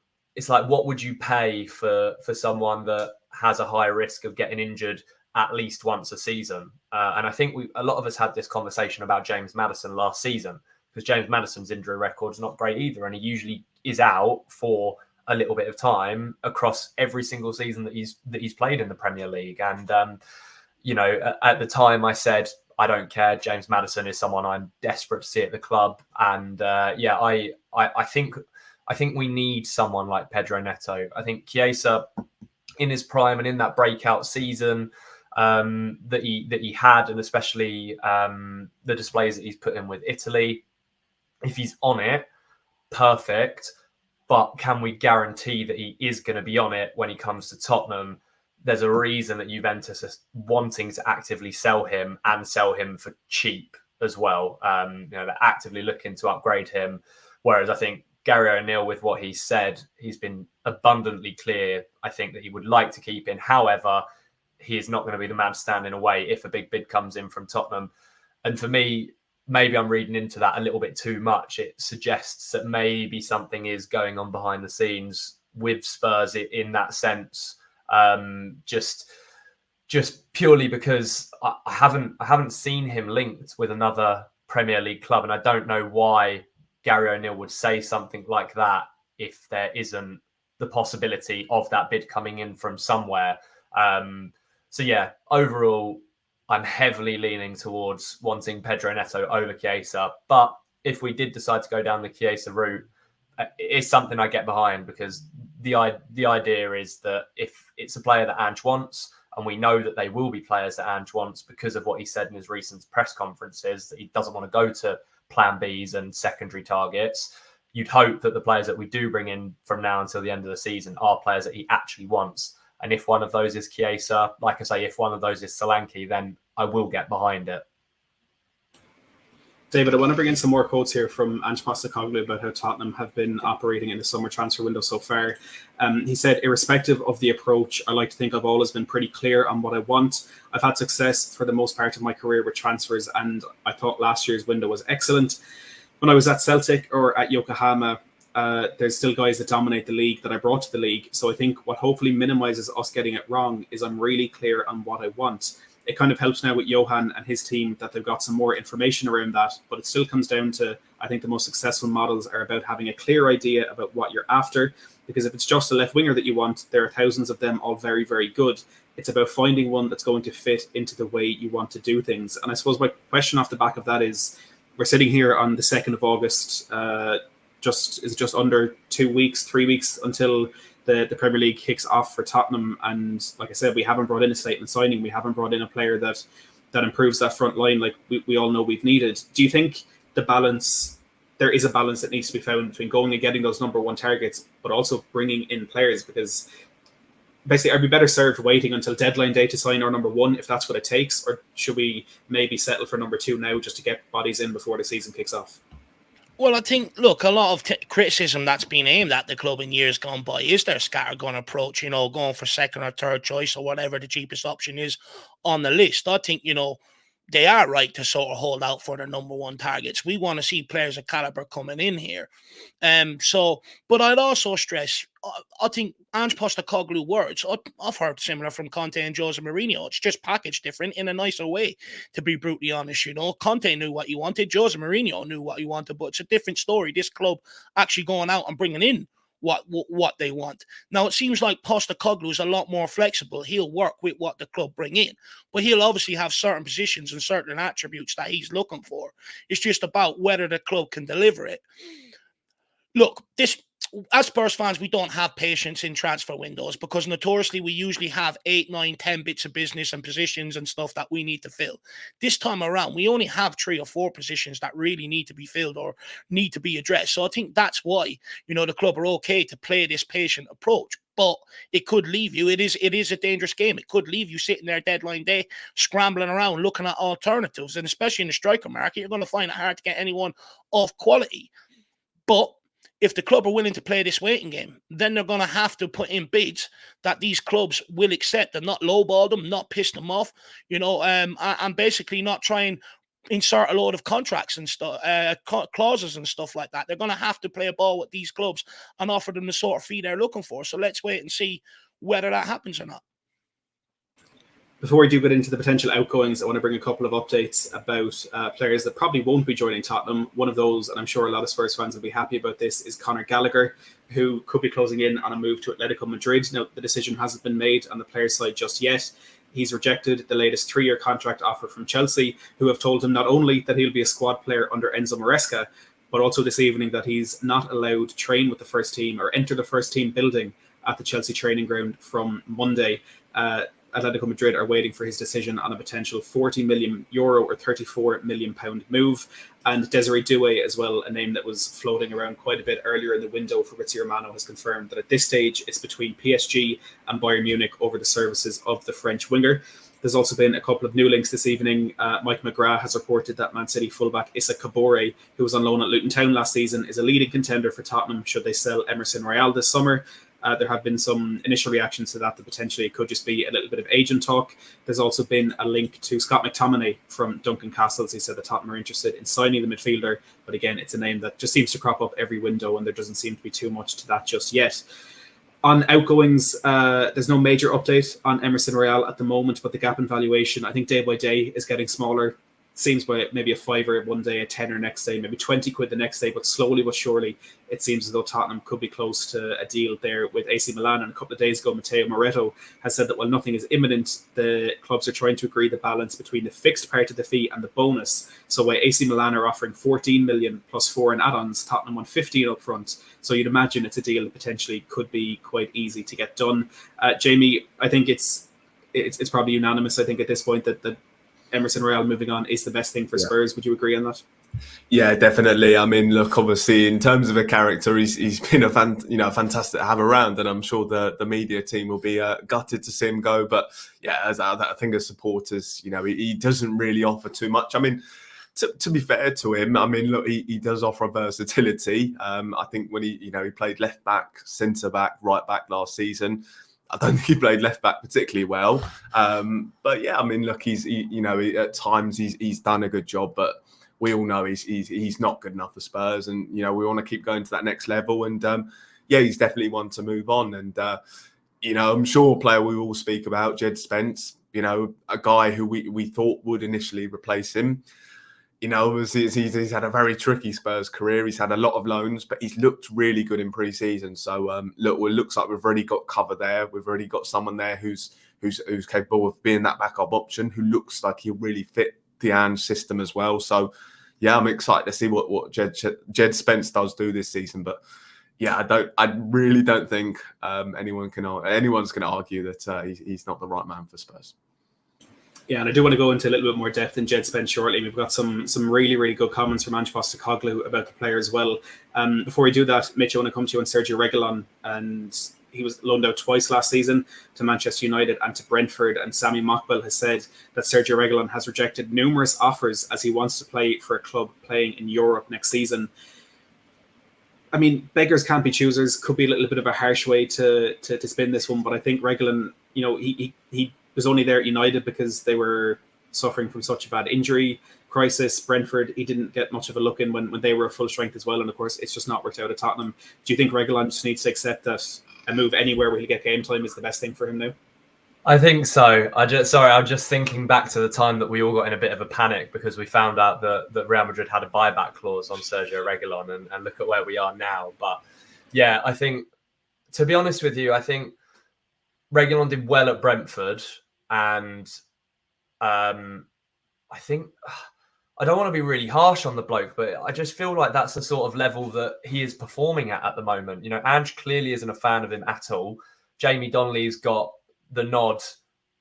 what would you pay for someone that has a high risk of getting injured at least once a season? And I think a lot of us had this conversation about James Maddison last season, because James Maddison's injury record's not great either, and he usually is out for a little bit of time across every single season that he's played in the Premier League. And at the time I said, I don't care. James Maddison is someone I'm desperate to see at the club. And I think we need someone like Pedro Neto. I think Chiesa, in his prime and in that breakout season that he had, and especially the displays that he's put in with Italy, if he's on it, perfect. But can we guarantee that he is going to be on it when he comes to Tottenham? There's a reason that Juventus is wanting to actively sell him and sell him for cheap as well. They're actively looking to upgrade him. Whereas I think Gary O'Neill, with what he said, he's been abundantly clear, I think, that he would like to keep in. However, he is not going to be the man standing away if a big bid comes in from Tottenham. And for me, maybe I'm reading into that a little bit too much. It suggests that maybe something is going on behind the scenes with Spurs in that sense. Just purely because I haven't seen him linked with another Premier League club, and I don't know why Gary O'Neill would say something like that if there isn't the possibility of that bid coming in from somewhere. Overall, I'm heavily leaning towards wanting Pedro Neto over Chiesa. But if we did decide to go down the Chiesa route, it's something I get behind, because the idea is that if it's a player that Ange wants, and we know that they will be players that Ange wants because of what he said in his recent press conferences, that he doesn't want to go to plan Bs and secondary targets, you'd hope that the players that we do bring in from now until the end of the season are players that he actually wants. And if one of those is Chiesa, like I say, if one of those is Solanke, then I will get behind it. David, I want to bring in some more quotes here from Ange Postecoglou about how Tottenham have been operating in the summer transfer window so far. He said, irrespective of the approach, I like to think I've always been pretty clear on what I want. I've had success for the most part of my career with transfers, and I thought last year's window was excellent. When I was at Celtic or at Yokohama, there's still guys that dominate the league that I brought to the league. So I think what hopefully minimises us getting it wrong is I'm really clear on what I want. it kind of helps now with Johan and his team that they've got some more information around that. But it still comes down to, I think the most successful models are about having a clear idea about what you're after. Because if it's just a left winger that you want, there are thousands of them, all very, very good. It's about finding one that's going to fit into the way you want to do things. And I suppose my question off the back of that is, we're sitting here on the 2nd of August, just under 2 weeks, 3 weeks until the Premier League kicks off for Tottenham. And like I said, we haven't brought in a statement signing. We haven't brought in a player that improves that front line like we all know we've needed. Do you think there is a balance that needs to be found between going and getting those number one targets, but also bringing in players? Because basically, are we better served waiting until deadline day to sign our number one if that's what it takes? Or should we maybe settle for number two now just to get bodies in before the season kicks off? Well, I think, look, a lot of criticism that's been aimed at the club in years gone by is their scattergun approach, going for second or third choice or whatever the cheapest option is on the list. I think, they are right to sort of hold out for their number one targets. We want to see players of caliber coming in here. But I'd also stress, I think Ange Postecoglou words, I've heard similar from Conte and Jose Mourinho. It's just packaged different in a nicer way, to be brutally honest. Conte knew what he wanted. Jose Mourinho knew what he wanted, but it's a different story. This club actually going out and bringing in what they want. Now, it seems like Postecoglou is a lot more flexible. He'll work with what the club bring in, but he'll obviously have certain positions and certain attributes that he's looking for. It's just about whether the club can deliver it. Look, as Spurs fans, we don't have patience in transfer windows because notoriously we usually have 8, 9, 10 bits of business and positions and stuff that we need to fill. This time around, we only have 3 or 4 positions that really need to be filled or need to be addressed. So I think that's why, the club are okay to play this patient approach. But it could leave you, it is a dangerous game. It could leave you sitting there deadline day, scrambling around, looking at alternatives. And especially in the striker market, you're going to find it hard to get anyone of quality. But if the club are willing to play this waiting game, then they're going to have to put in bids that these clubs will accept and not lowball them, not piss them off, and basically not try and insert a load of contracts and stuff, clauses and stuff like that. They're going to have to play a ball with these clubs and offer them the sort of fee they're looking for. So let's wait and see whether that happens or not. Before we do get into the potential outgoings, I want to bring a couple of updates about players that probably won't be joining Tottenham. One of those, and I'm sure a lot of Spurs fans will be happy about this, is Conor Gallagher, who could be closing in on a move to Atletico Madrid. Now, the decision hasn't been made on the player's side just yet. He's rejected the latest 3-year contract offer from Chelsea, who have told him not only that he'll be a squad player under Enzo Maresca, but also this evening that he's not allowed to train with the first team or enter the first team building at the Chelsea training ground from Monday. Atletico Madrid are waiting for his decision on a potential €40 million or £34 million move. And Desiree Doué as well, a name that was floating around quite a bit earlier in the window. Fabrizio Romano has confirmed that at this stage it's between PSG and Bayern Munich over the services of the French winger. There's also been a couple of new links this evening. Mike McGrath has reported that Man City fullback Issa Kabore, who was on loan at Luton Town last season, is a leading contender for Tottenham should they sell Emerson Royal this summer. There have been some initial reactions to that potentially it could just be a little bit of agent talk. There's also been a link to Scott McTominay from Duncan Castles. He said that Tottenham are interested in signing the midfielder, but again, it's a name that just seems to crop up every window and there doesn't seem to be too much to that just yet. On outgoings, there's no major update on Emerson Royal at the moment, but the gap in valuation, I think day by day, is getting smaller. Seems by maybe a £5 one day, a £10 next day, maybe 20 quid the next day, but slowly but surely it seems as though Tottenham could be close to a deal there with AC Milan. And a couple of days ago, Matteo Moretto has said that while nothing is imminent, the clubs are trying to agree the balance between the fixed part of the fee and the bonus. So while AC Milan are offering 14 million plus 4 in add-ons, Tottenham want 15 up front. So you'd imagine it's a deal that potentially could be quite easy to get done. Jamie, I think it's probably unanimous, I think, at this point that Emerson Royal moving on is the best thing for Spurs. Would you agree on that? Yeah, definitely. I mean, look, obviously, in terms of a character, he's been fantastic to have around, and I'm sure the media team will be gutted to see him go. But yeah, I think as supporters, he doesn't really offer too much. I mean, to be fair to him, I mean, look, he does offer versatility. I think when he played left back, centre back, right back last season. I don't think he played left back particularly well, but yeah, I mean, look, at times he's done a good job, but we all know he's not good enough for Spurs, and we want to keep going to that next level. And he's definitely one to move on. And I'm sure a player we will speak about, Jed Spence. you know, a guy who we thought would initially replace him. You know, he's had a very tricky Spurs career. He's had a lot of loans, but he's looked really good in pre-season. So look, it looks like we've already got cover there. We've already got someone there who's capable of being that backup option, who looks like he'll really fit the Ange system as well. So yeah, I'm excited to see what Jed Spence does do this season. But yeah, I really don't think anyone's going to argue that he's not the right man for Spurs. Yeah, and I do want to go into a little bit more depth in Jed Spence shortly. We've got some really, really good comments from Ange Postecoglou about the player as well. Before we do that, Mitch, I want to come to you on Sergio Reguilón. And he was loaned out twice last season to Manchester United and to Brentford. And Sami Mokbel has said that Sergio Reguilón has rejected numerous offers as he wants to play for a club playing in Europe next season. I mean, beggars can't be choosers. Could be a little bit of a harsh way to spin this one, but I think Reguilón, you know, he was only there at United because they were suffering from such a bad injury crisis. Brentford, he didn't get much of a look in when they were at full strength as well, and of course, it's just not worked out at Tottenham. Do you think Reguilón just needs to accept that a move anywhere where he'll get game time is the best thing for him now? I think so. I'm just thinking back to the time that we all got in a bit of a panic because we found out that Real Madrid had a buyback clause on Sergio Reguilón, and look at where we are now. But yeah, I think, to be honest with you, I think Reguilón did well at Brentford, and I think, I don't want to be really harsh on the bloke, but I just feel like that's the sort of level that he is performing at the moment. You know, Ange clearly isn't a fan of him at all. Jamie Donnelly's got the nod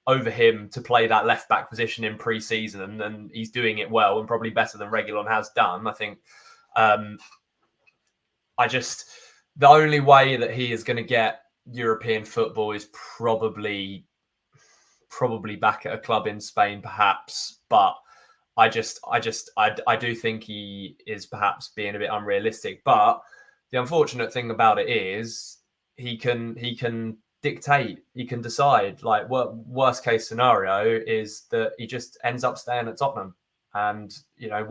over him to play that left back position in pre-season, and he's doing it well and probably better than Reguilón has done. I think the only way that he is going to get European football is probably back at a club in Spain, perhaps. But I do think he is perhaps being a bit unrealistic. But the unfortunate thing about it is he can dictate, he can decide. Like, worst case scenario is that he just ends up staying at Tottenham, and you know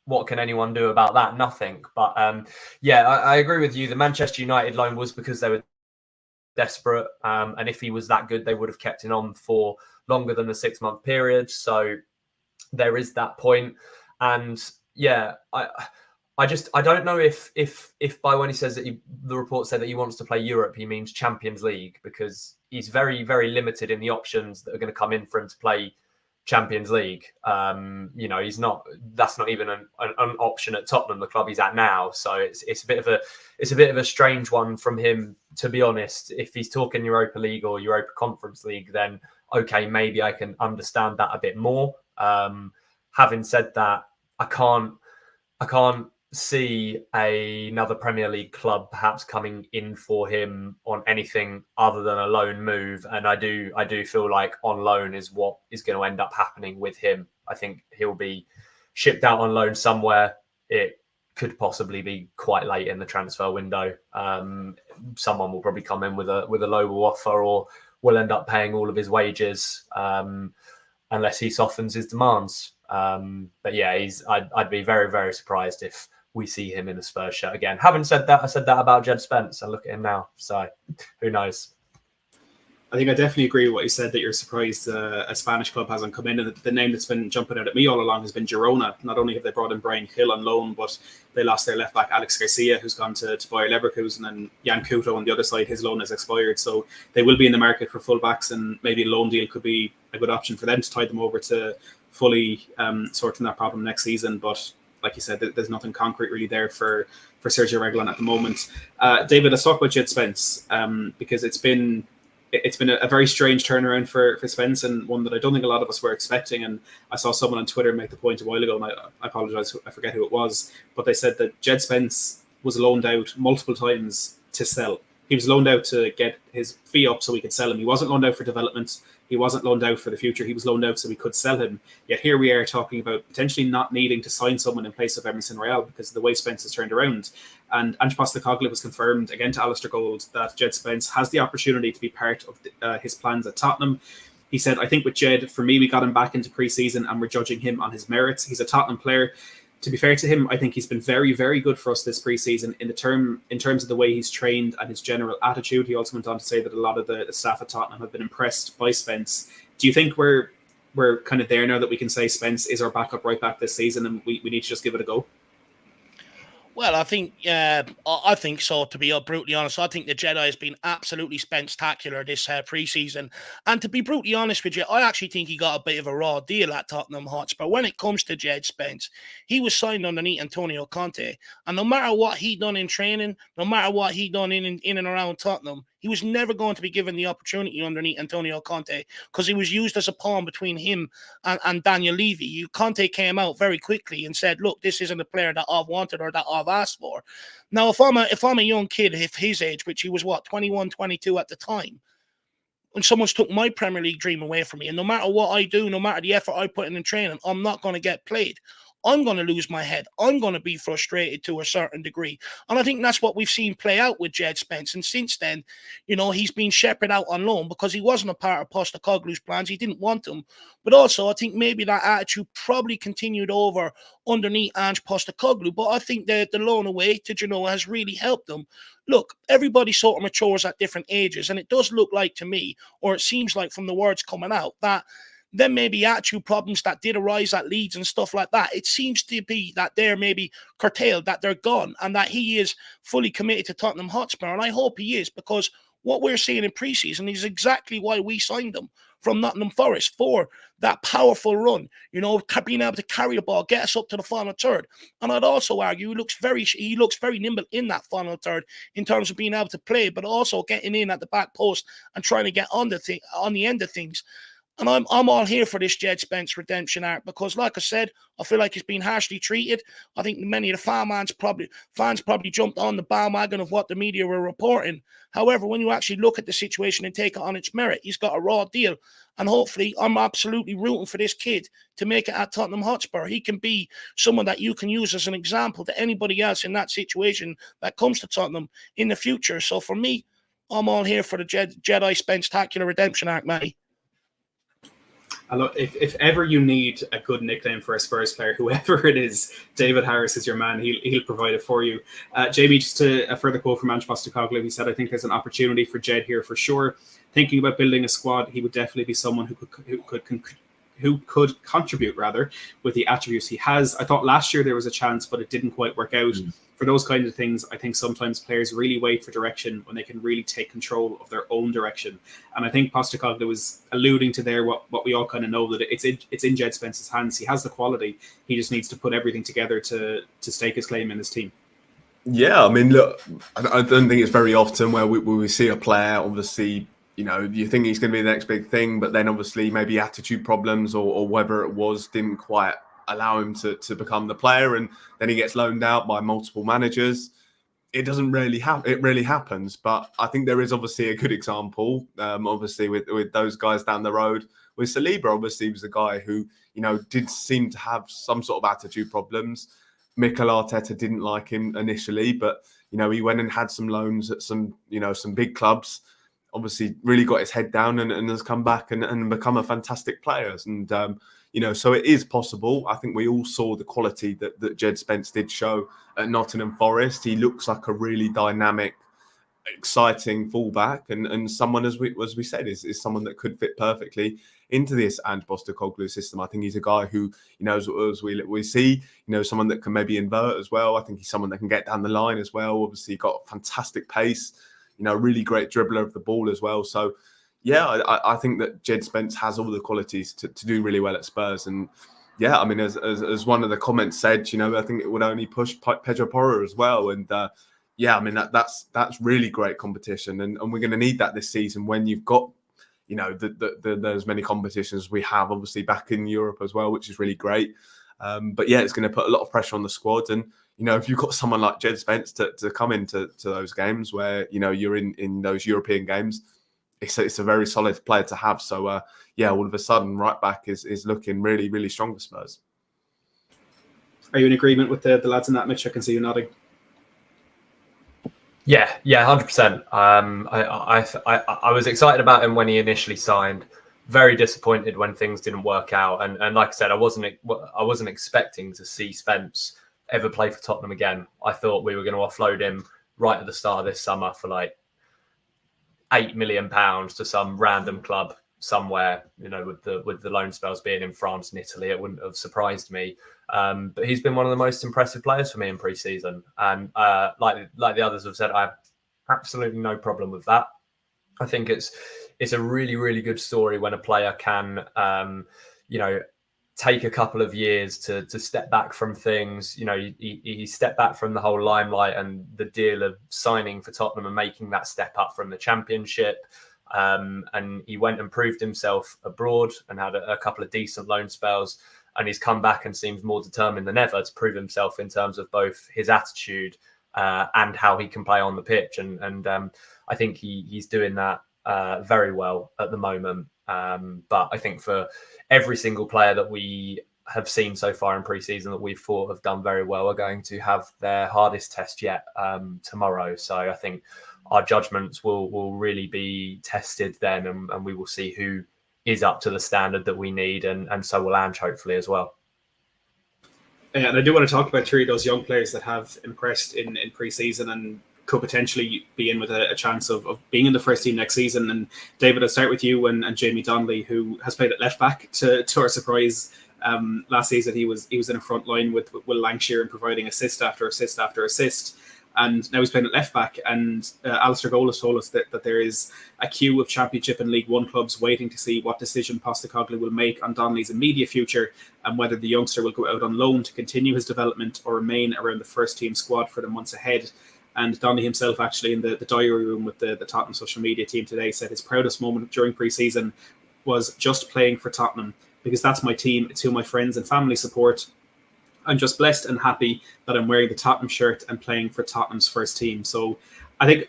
what can anyone do about that? Nothing. But yeah, I agree with you. The Manchester United loan was because they were desperate, and if he was that good, they would have kept him on for longer than the 6-month period. So there is that point. And yeah, I don't know if by when he says that the report said that he wants to play Europe, he means Champions League, because he's very, very limited in the options that are going to come in for him to play Champions League. You know, that's not even an option at Tottenham, the club he's at now. So it's a bit of a strange one from him, to be honest. If he's talking Europa League or Europa Conference League, then okay, maybe I can understand that a bit more. Having said that, I can't see another Premier League club perhaps coming in for him on anything other than a loan move, and I do feel like on loan is what is going to end up happening with him. I think he'll be shipped out on loan somewhere. It could possibly be quite late in the transfer window. Someone will probably come in with a lower offer, or will end up paying all of his wages unless he softens his demands. But yeah, I'd be very, very surprised if we see him in a Spurs shirt again. Having said that, I said that about Jed Spence, and look at him now. So who knows? I think I definitely agree with what you said, that you're surprised a Spanish club hasn't come in. And the name that's been jumping out at me all along has been Girona. Not only have they brought in Brian Hill on loan, but they lost their left back Alex Garcia, who's gone to Bayer Leverkusen, and Jan Couto on the other side, his loan has expired. So they will be in the market for full backs, and maybe a loan deal could be a good option for them to tide them over to fully sorting that problem next season. But like you said, there's nothing concrete really there for Sergio Reguilón at the moment. David, let's talk about Jed Spence, because it's been a very strange turnaround for Spence, and one that I don't think a lot of us were expecting. And I saw someone on Twitter make the point a while ago, and I apologize, I forget who it was, but they said that Jed Spence was loaned out multiple times to sell. He was loaned out to get his fee up so we could sell him. He wasn't loaned out for development. He wasn't loaned out for the future. He was loaned out so we could sell him. Yet here we are talking about potentially not needing to sign someone in place of Emerson Royal because of the way Spence has turned around. And Ange Postecoglou was confirmed again to Alistair Gold that Jed Spence has the opportunity to be part of his plans at Tottenham. He said, I think with Jed, for me, we got him back into pre-season and we're judging him on his merits. He's a Tottenham player. to be fair to him, I think he's been very, very good for us this preseason in terms of the way he's trained and his general attitude. He also went on to say that a lot of the staff at Tottenham have been impressed by Spence. Do you think we're kind of there now that we can say Spence is our backup right back this season and we need to just give it a go? Well, I think so, to be brutally honest. I think the Jedi has been absolutely Spence-tacular this preseason. And to be brutally honest with you, I actually think he got a bit of a raw deal at Tottenham Hotspur. When it comes to Jed Spence, he was signed underneath Antonio Conte. And no matter what he done in training, no matter what he done in and around Tottenham, he was never going to be given the opportunity underneath Antonio Conte because he was used as a pawn between him and Daniel Levy. Conte came out very quickly and said, look, this isn't a player that I've wanted or that I've asked for. Now, if I'm a young kid, if his age, which he was, 21, 22 at the time, when someone's took my Premier League dream away from me, and no matter what I do, no matter the effort I put in training, I'm not going to get played. I'm going to lose my head. I'm going to be frustrated to a certain degree. And I think that's what we've seen play out with Jed Spence. And since then, he's been shepherded out on loan because he wasn't a part of Postecoglou's plans. He didn't want him. But also, I think maybe that attitude probably continued over underneath Ange Postecoglou. But I think that the loan away to Genoa has really helped them. Look, everybody sort of matures at different ages. And it does look like to me, or it seems like from the words coming out, that then maybe attitude problems that did arise at Leeds and stuff like that, it seems to be that they're maybe curtailed, that they're gone, and that he is fully committed to Tottenham Hotspur. And I hope he is, because what we're seeing in pre-season is exactly why we signed him from Nottingham Forest, for that powerful run, being able to carry the ball, get us up to the final third. And I'd also argue he looks very nimble in that final third in terms of being able to play, but also getting in at the back post and trying to get on the end of things. And I'm all here for this Jed Spence redemption arc because, like I said, I feel like he's been harshly treated. I think many of the fans probably jumped on the bandwagon of what the media were reporting. However, when you actually look at the situation and take it on its merit, he's got a raw deal. And hopefully, I'm absolutely rooting for this kid to make it at Tottenham Hotspur. He can be someone that you can use as an example to anybody else in that situation that comes to Tottenham in the future. So for me, I'm all here for the Jedi Spence-tacular redemption arc, Matty. If ever you need a good nickname for a Spurs player, whoever it is, David Harris is your man. He'll provide it for you. Jamie, just a further quote from Ange Postecoglou. He said, I think there's an opportunity for Jed here for sure. Thinking about building a squad, he would definitely be someone who could contribute with the attributes he has. I thought last year there was a chance, but it didn't quite work out. For those kind of things, I think sometimes players really wait for direction when they can really take control of their own direction. And I think Postecoglou was alluding to there what we all kind of know, that it's in Jed Spence's hands. He has the quality. He just needs to put everything together to stake his claim in this team. Yeah, I mean, look, I don't think it's very often where we see a player, obviously, you think he's going to be the next big thing, but then obviously maybe attitude problems or whatever it was didn't quite allow him to become the player, and then he gets loaned out by multiple managers. It doesn't really happen. It really happens, but I think there is obviously a good example, obviously with those guys down the road. With Saliba, obviously, was a guy who did seem to have some sort of attitude problems. Mikel Arteta didn't like him initially, but he went and had some loans at some big clubs. Obviously, really got his head down and has come back and become a fantastic player. And so it is possible. I think we all saw the quality that Jed Spence did show at Nottingham Forest. He looks like a really dynamic, exciting fullback, and someone, as we said, is someone that could fit perfectly into this Ange Postecoglou system. I think he's a guy who, as we see, someone that can maybe invert as well. I think he's someone that can get down the line as well. Obviously, got fantastic pace. Really great dribbler of the ball as well. So, yeah, I think that Jed Spence has all the qualities to do really well at Spurs. And, yeah, I mean, as one of the comments said, I think it would only push Pedro Porro as well. And, yeah, I mean, that's really great competition. And we're going to need that this season when you've got, there's many competitions we have, obviously, back in Europe as well, which is really great. But, yeah, it's going to put a lot of pressure on the squad. And, if you've got someone like Jed Spence to come into those games where, you're in those European games, it's a very solid player to have. So, yeah, all of a sudden, right back is looking really, really strong for Spurs. Are you in agreement with the lads in that, Mitch? I can see you nodding. Yeah, 100%. I was excited about him when he initially signed, very disappointed when things didn't work out. And like I said, I wasn't expecting to see Spence ever play for Tottenham again. I thought we were going to offload him right at the start of this summer for like £8 million to some random club somewhere, with the loan spells being in France and Italy. It wouldn't have surprised me. But he's been one of the most impressive players for me in pre-season. And like the others have said, I have absolutely no problem with that. I think it's a really, really good story when a player can, take a couple of years to step back from things. He stepped back from the whole limelight and the deal of signing for Tottenham and making that step up from the Championship. And he went and proved himself abroad and had a couple of decent loan spells. And he's come back and seems more determined than ever to prove himself in terms of both his attitude and how he can play on the pitch. And I think he's doing that very well at the moment. But I think for every single player that we have seen so far in pre-season that we've thought have done very well are going to have their hardest test yet tomorrow. So I think our judgments will really be tested then, and we will see who is up to the standard that we need, and so will Ange hopefully as well. And I do want to talk about three of those young players that have impressed in pre-season and could potentially be in with a chance of being in the first team next season. And David, I'll start with you and Jamie Donnelly, who has played at left back to our surprise. Last season, he was in a front line with Will Lancashire and providing assist after assist after assist. And now he's playing at left back. And Alistair Golas told us that there is a queue of Championship and League One clubs waiting to see what decision Postecoglou will make on Donnelly's immediate future and whether the youngster will go out on loan to continue his development or remain around the first team squad for the months ahead. And Donnelly himself, actually, in the diary room with the Tottenham social media team today, said his proudest moment during pre-season was just playing for Tottenham, because that's my team. It's who my friends and family support. I'm just blessed and happy that I'm wearing the Tottenham shirt and playing for Tottenham's first team. So I think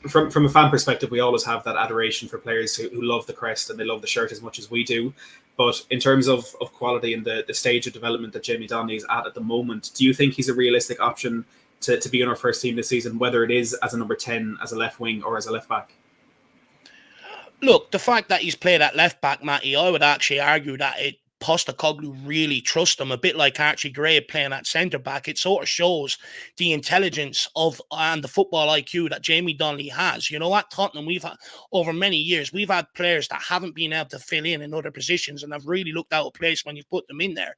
from a fan perspective, we always have that adoration for players who love the crest and they love the shirt as much as we do. But in terms of quality and the stage of development that Jamie Donnelly is at the moment, do you think he's a realistic option to be on our first team this season, whether it is as a number 10, as a left wing, or as a left back? Look, the fact that he's played at left back, Matty, I would actually argue that Postecoglou really trusts him, a bit like Archie Gray playing at centre back. It sort of shows the intelligence and the football IQ that Jamie Donnelly has. At Tottenham, we've had over many years, we've had players that haven't been able to fill in other positions and have really looked out of place when you put them in there.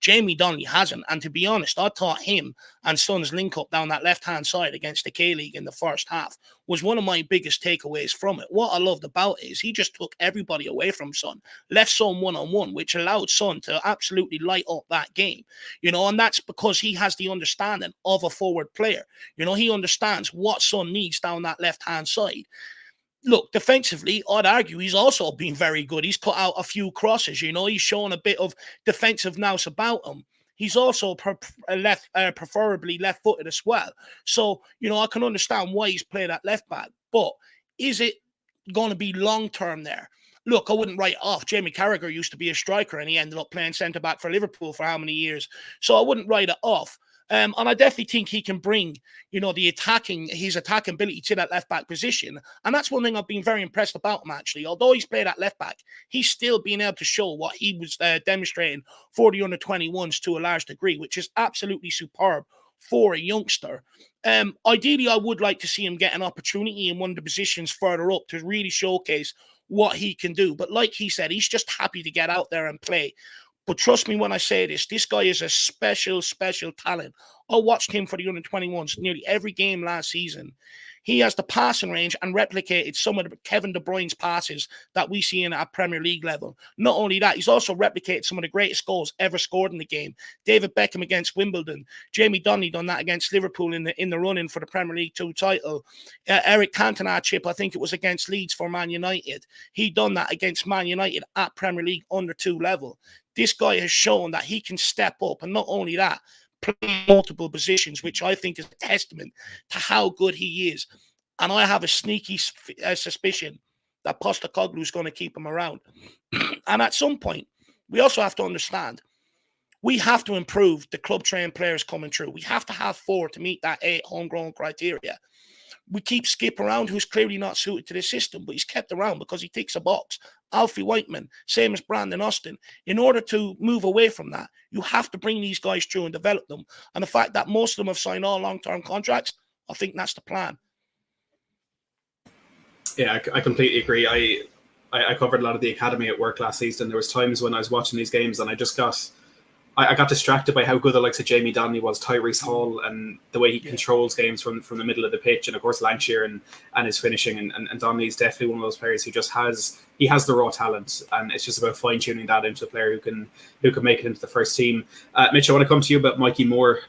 Jamie Donnelly hasn't. And to be honest, I thought him and Son's link up down that left-hand side against the K-League in the first half was one of my biggest takeaways from it. What I loved about it is he just took everybody away from Son, left Son one-on-one, which allowed Son to absolutely light up that game. And that's because he has the understanding of a forward player. He understands what Son needs down that left-hand side. Look, defensively, I'd argue he's also been very good. He's cut out a few crosses, he's shown a bit of defensive nous about him. He's also preferably left-footed as well. So, I can understand why he's played at left back. But is it going to be long-term there? Look, I wouldn't write off. Jamie Carragher used to be a striker and he ended up playing centre-back for Liverpool for how many years? So I wouldn't write it off. And I definitely think he can bring, his attacking ability to that left-back position. And that's one thing I've been very impressed about him, actually. Although he's played at left-back, he's still been able to show what he was demonstrating for the under-21s to a large degree, which is absolutely superb for a youngster. Ideally, I would like to see him get an opportunity in one of the positions further up to really showcase what he can do. But like he said, he's just happy to get out there and play. But trust me when I say this guy is a special, special talent. I watched him for the under-21s nearly every game last season. He has the passing range and replicated some of the Kevin De Bruyne's passes that we see at Premier League level. Not only that, he's also replicated some of the greatest goals ever scored in the game. David Beckham against Wimbledon. Jamie Donnelly done that against Liverpool in the run-in for the Premier League 2 title. Eric Cantona chip, I think it was against Leeds for Man United. He done that against Man United at Premier League under 2 level. This guy has shown that he can step up, and not only that, play multiple positions, which I think is a testament to how good he is. And I have a sneaky suspicion that Postecoglou is going to keep him around. And at some point, we also have to understand, we have to improve the club-trained players coming through. We have to have 4 to meet that 8 homegrown criteria. we keep Skip around, who's clearly not suited to the system, but he's kept around because he ticks a box. Alfie Whiteman, same as Brandon Austin. In order to move away from that, you have to bring these guys through and develop them. And the fact that most of them have signed all long-term contracts, I think that's the plan. Yeah, I completely agree. I covered a lot of the academy at work last season. There was times when I was watching these games and I got distracted by how good the likes of Jamie Donnelly was, Tyrese Hall, and the way he controls games from the middle of the pitch, and of course Lancashire and his finishing. And Donnelly's definitely one of those players who just has the raw talent, and it's just about fine tuning that into a player who can make it into the first team. Mitch, I want to come to you about Mikey Moore.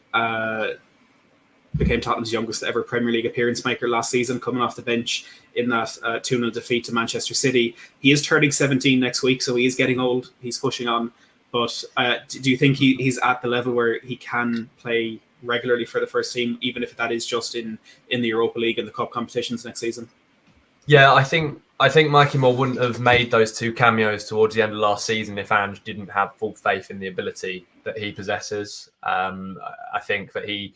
Became Tottenham's youngest ever Premier League appearance maker last season, coming off the bench in that 2-0 defeat to Manchester City. He is turning 17 next week, so he is getting old. He's pushing on. But do you think he's at the level where he can play regularly for the first team, even if that is just in the Europa League and the cup competitions next season? Yeah, I think Mikey Moore wouldn't have made those 2 cameos towards the end of last season if Ange didn't have full faith in the ability that he possesses. I think that he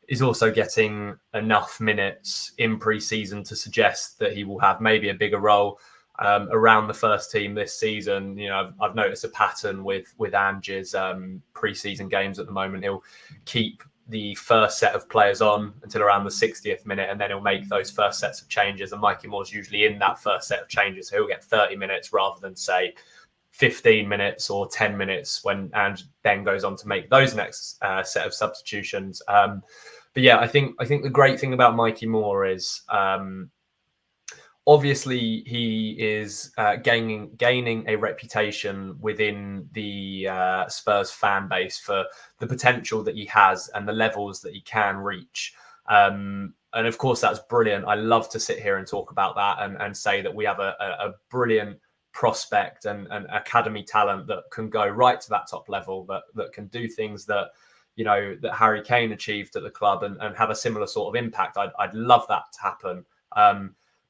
is also getting enough minutes in pre-season to suggest that he will have maybe a bigger role around the first team this season. You know, I've noticed a pattern with Ange's pre-season games at the moment. He'll keep the first set of players on until around the 60th minute, and then he'll make those first sets of changes. And Mikey Moore's usually in that first set of changes, so he'll get 30 minutes rather than, say, 15 minutes or 10 minutes when Ange then goes on to make those next set of substitutions. But yeah, I think the great thing about Mikey Moore is obviously he is gaining a reputation within the Spurs fan base for the potential that he has and the levels that he can reach. And of course, that's brilliant. I love to sit here and talk about that and say that we have a brilliant prospect and academy talent that can go right to that top level, that can do things that, you know, that Harry Kane achieved at the club and have a similar sort of impact. I'd love that to happen.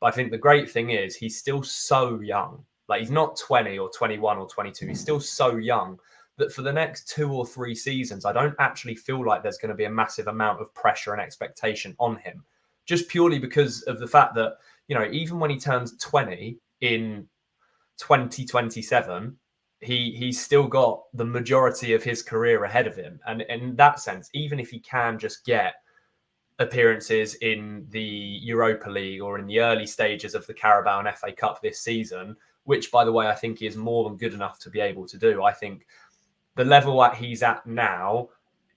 But I think the great thing is he's still so young. Like, he's not 20 or 21 or 22. He's still so young that for the next 2 or 3 seasons, I don't actually feel like there's going to be a massive amount of pressure and expectation on him, just purely because of the fact that, you know, even when he turns 20 in 2027, he's still got the majority of his career ahead of him. And in that sense, even if he can just get appearances in the Europa League or in the early stages of the Carabao and FA Cup this season, which, by the way, I think he is more than good enough to be able to do. I think the level that he's at now,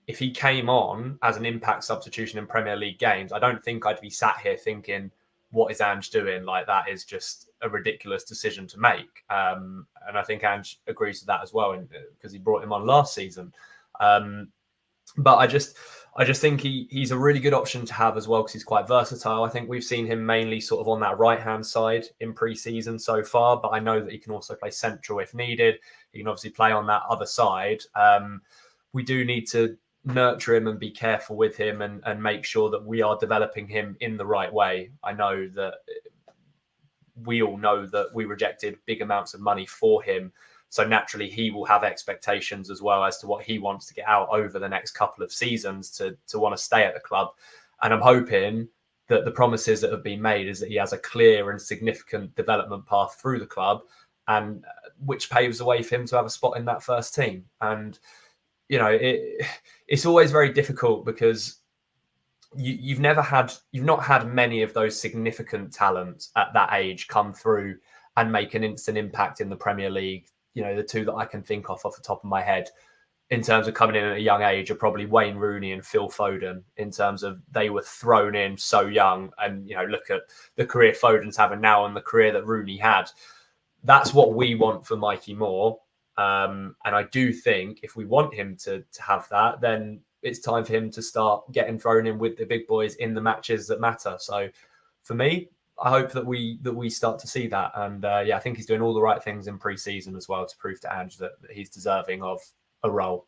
if he came on as an impact substitution in Premier League games, I don't think I'd be sat here thinking, what is Ange doing? Like, that is just a ridiculous decision to make. And I think Ange agrees with that as well, because he brought him on last season. But I just think he's a really good option to have as well, because he's quite versatile. I think we've seen him mainly sort of on that right-hand side in pre-season so far, but I know that he can also play central if needed. He can obviously play on that other side. We do need to nurture him and be careful with him and make sure that we are developing him in the right way. I know that we all know that we rejected big amounts of money for him. So naturally, he will have expectations as well as to what he wants to get out over the next couple of seasons to want to stay at the club. And I'm hoping that the promises that have been made is that he has a clear and significant development path through the club, and which paves the way for him to have a spot in that first team. And, you know, it's always very difficult because you've not had many of those significant talents at that age come through and make an instant impact in the Premier League. You know, the 2 that I can think of off the top of my head in terms of coming in at a young age are probably Wayne Rooney and Phil Foden, in terms of they were thrown in so young. And, you know, look at the career Foden's having now and the career that Rooney had. That's what we want for Mikey Moore. And I do think if we want him to have that, then it's time for him to start getting thrown in with the big boys in the matches that matter. So for me, I hope that we start to see that. And I think he's doing all the right things in pre-season as well to prove to Ange that he's deserving of a role.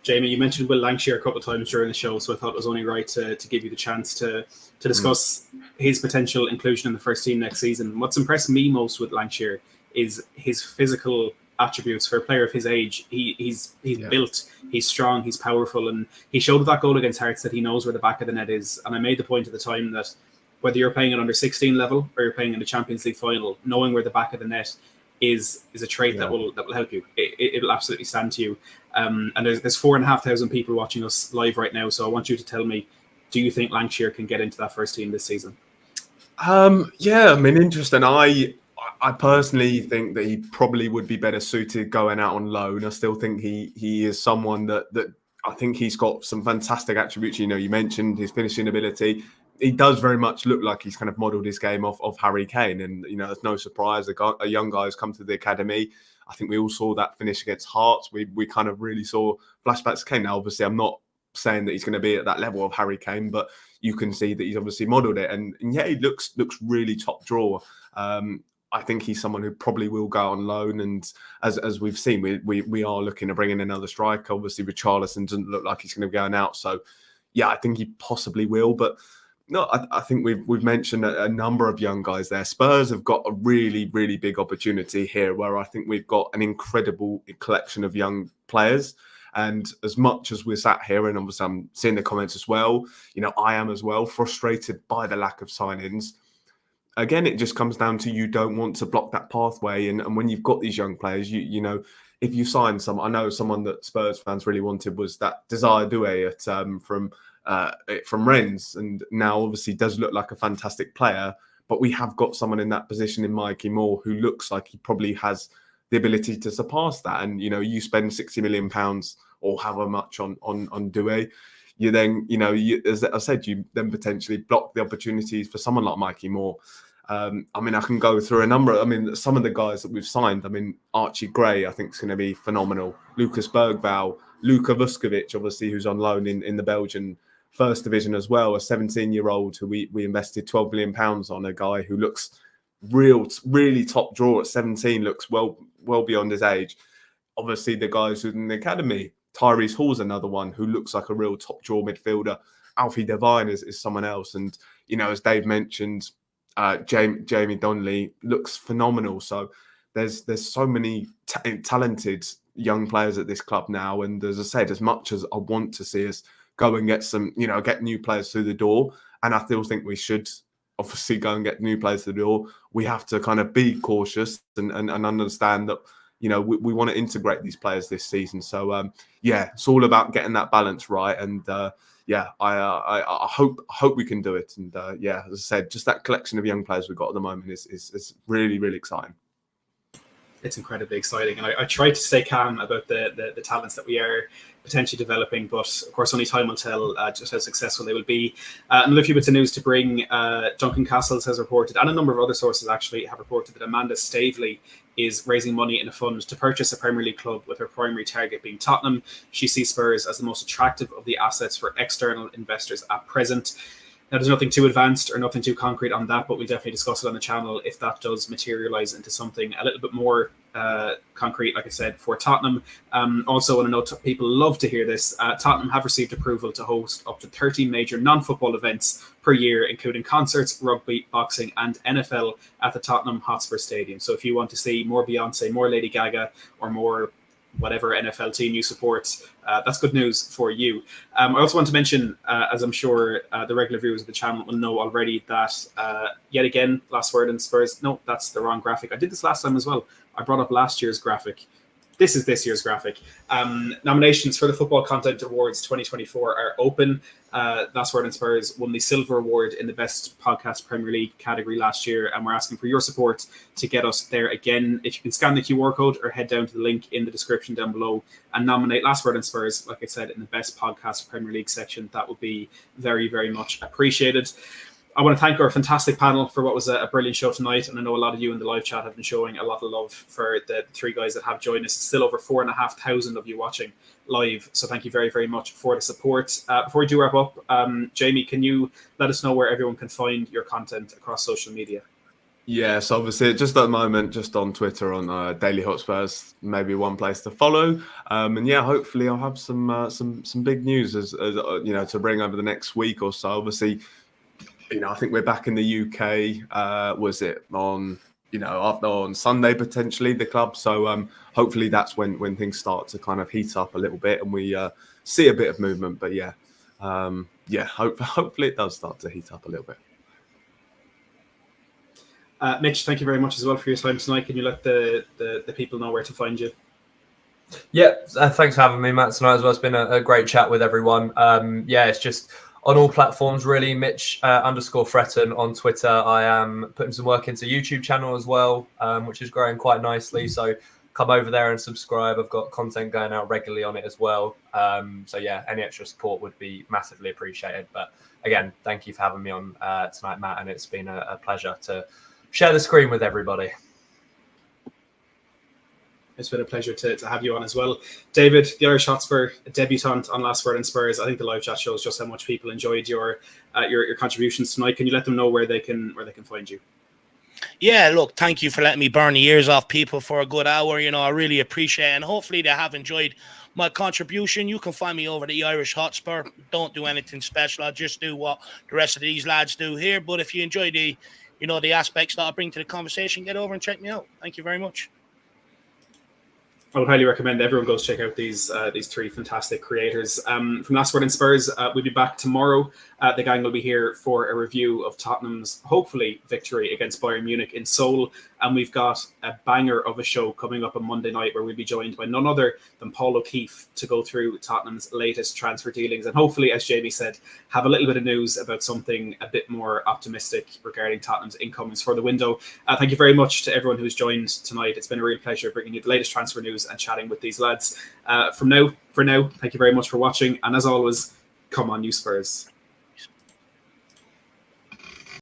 Jamie, you mentioned Will Lancashire a couple of times during the show, so I thought it was only right to give you the chance to discuss his potential inclusion in the first team next season. What's impressed me most with Lancashire is his physical attributes for a player of his age. He's built, he's strong, he's powerful, and he showed with that goal against Hearts that he knows where the back of the net is. And I made the point at the time that whether you're playing at under 16 level or you're playing in the Champions League final, knowing where the back of the net is a trait that will help you. It'll absolutely stand to you. And there's 4,500 people watching us live right now. So I want you to tell me, do you think Lancashire can get into that first team this season? Yeah, I mean, interesting. I personally think that he probably would be better suited going out on loan. I still think he is someone that I think he's got some fantastic attributes. You know, you mentioned his finishing ability. He does very much look like he's kind of modelled his game off Harry Kane. And, you know, it's no surprise a young guy has come to the academy. I think we all saw that finish against Hearts. We kind of really saw flashbacks to Kane. Now, obviously, I'm not saying that he's going to be at that level of Harry Kane, but you can see that he's obviously modelled it. And yeah, he looks really top draw. I think he's someone who probably will go on loan. And as we've seen, we are looking to bring in another striker. Obviously, Richarlison doesn't look like he's going to be going out. So, yeah, I think he possibly will. But no, I think we've mentioned a number of young guys there. Spurs have got a really, really big opportunity here where I think we've got an incredible collection of young players. And as much as we're sat here, and obviously I'm seeing the comments as well, you know, I am as well frustrated by the lack of signings. Again, it just comes down to you don't want to block that pathway. And when you've got these young players, you know, if you sign some, I know someone that Spurs fans really wanted was that 𝐷𝐿𝐷𝐿 from Rennes, and now obviously does look like a fantastic player. But we have got someone in that position in Mikey Moore who looks like he probably has the ability to surpass that. And, you know, you spend £60 million or however much on 𝐷𝐿𝐷𝐿, you then, you know, as I said, you then potentially block the opportunities for someone like Mikey Moore. I mean, I can go through a number. I mean, some of the guys that we've signed, I mean, Archie Gray, I think is going to be phenomenal. Lucas Bergvall, Luka Vuskovic, obviously, who's on loan in the Belgian First Division as well, a 17-year-old who we invested £12 million on, a guy who looks really top draw at 17, looks well beyond his age. Obviously, the guys who's in the academy, Tyrese Hall's another one who looks like a real top draw midfielder. Alfie Devine is someone else. And, you know, as Dave mentioned, Jamie Donnelly looks phenomenal. So there's so many talented young players at this club now. And as I said, as much as I want to see us go and get some, you know, get new players through the door, and I still think we should obviously go and get new players through the door, we have to kind of be cautious and understand that, you know, we want to integrate these players this season. So, yeah, it's all about getting that balance right. And, yeah, I hope we can do it. And, yeah, as I said, just that collection of young players we've got at the moment is really, really exciting. It's incredibly exciting. And I try to stay calm about the talents that we are potentially developing, but of course only time will tell just how successful they will be. Another few bits of news to bring. Duncan Castles has reported, and a number of other sources actually have reported, that Amanda Staveley is raising money in a fund to purchase a Premier League club, with her primary target being Tottenham. She sees Spurs as the most attractive of the assets for external investors at present. Now, there's nothing too advanced or nothing too concrete on that, but we'll definitely discuss it on the channel if that does materialise into something a little bit more concrete, like I said, for Tottenham. Also, and I know people love to hear this, Tottenham have received approval to host up to 30 major non-football events per year, including concerts, rugby, boxing, and NFL at the Tottenham Hotspur Stadium. So if you want to see more Beyonce, more Lady Gaga, or more whatever NFL team you support, that's good news for you. I also want to mention, as I'm sure the regular viewers of the channel will know already, that yet again, Last Word On Spurs. No, that's the wrong graphic. I did this last time as well. I brought up last year's graphic. This is this year's graphic. Nominations for the Football Content Awards 2024 are open. Last Word On Spurs won the Silver Award in the Best Podcast Premier League category last year, and we're asking for your support to get us there again. If you can scan the QR code or head down to the link in the description down below and nominate Last Word On Spurs, like I said, in the Best Podcast Premier League section, that would be very, very much appreciated. I want to thank our fantastic panel for what was a brilliant show tonight. And I know a lot of you in the live chat have been showing a lot of love for the three guys that have joined us. Still over 4,500 of you watching live. So thank you very, very much for the support. Before we do wrap up, Jamie, can you let us know where everyone can find your content across social media? Yes, obviously, just at the moment, just on Twitter, on Daily Hotspurs, maybe one place to follow. And yeah, hopefully I'll have some big news as you know, to bring over the next week or so. Obviously, you know, I think we're back in the UK. Was it on after on Sunday potentially the club. So hopefully that's when things start to kind of heat up a little bit and we see a bit of movement. But hopefully it does start to heat up a little bit. Mitch, thank you very much as well for your time tonight. Can you let the people know where to find you? Yeah, thanks for having me, Matt, tonight as well. It's been a great chat with everyone. It's just on all platforms, really. Mitch _Fretton on Twitter. I am putting some work into YouTube channel as well, which is growing quite nicely. So come over there and subscribe. I've got content going out regularly on it as well. Any extra support would be massively appreciated. But again, thank you for having me on tonight, Matt, and it's been a pleasure to share the screen with everybody. It's been a pleasure to have you on as well. David, the Irish Hotspur, a debutant on Last Word on Spurs. I think the live chat shows just how much people enjoyed your contributions tonight. Can you let them know where they can find you? Yeah, look, thank you for letting me burn the ears off people for a good hour. I really appreciate it. And hopefully they have enjoyed my contribution. You can find me over at the Irish Hotspur. Don't do anything special. I'll just do what the rest of these lads do here. But if you enjoy the aspects that I bring to the conversation, get over and check me out. Thank you very much. I would highly recommend everyone goes check out these three fantastic creators. From Last Word on Spurs, we'll be back tomorrow. The gang will be here for a review of Tottenham's, hopefully, victory against Bayern Munich in Seoul. And we've got a banger of a show coming up on Monday night where we'll be joined by none other than Paul O'Keefe to go through Tottenham's latest transfer dealings. And hopefully, as Jamie said, have a little bit of news about something a bit more optimistic regarding Tottenham's incomings for the window. Thank you very much to everyone who's joined tonight. It's been a real pleasure bringing you the latest transfer news and chatting with these lads. For now, thank you very much for watching. And as always, come on, you Spurs.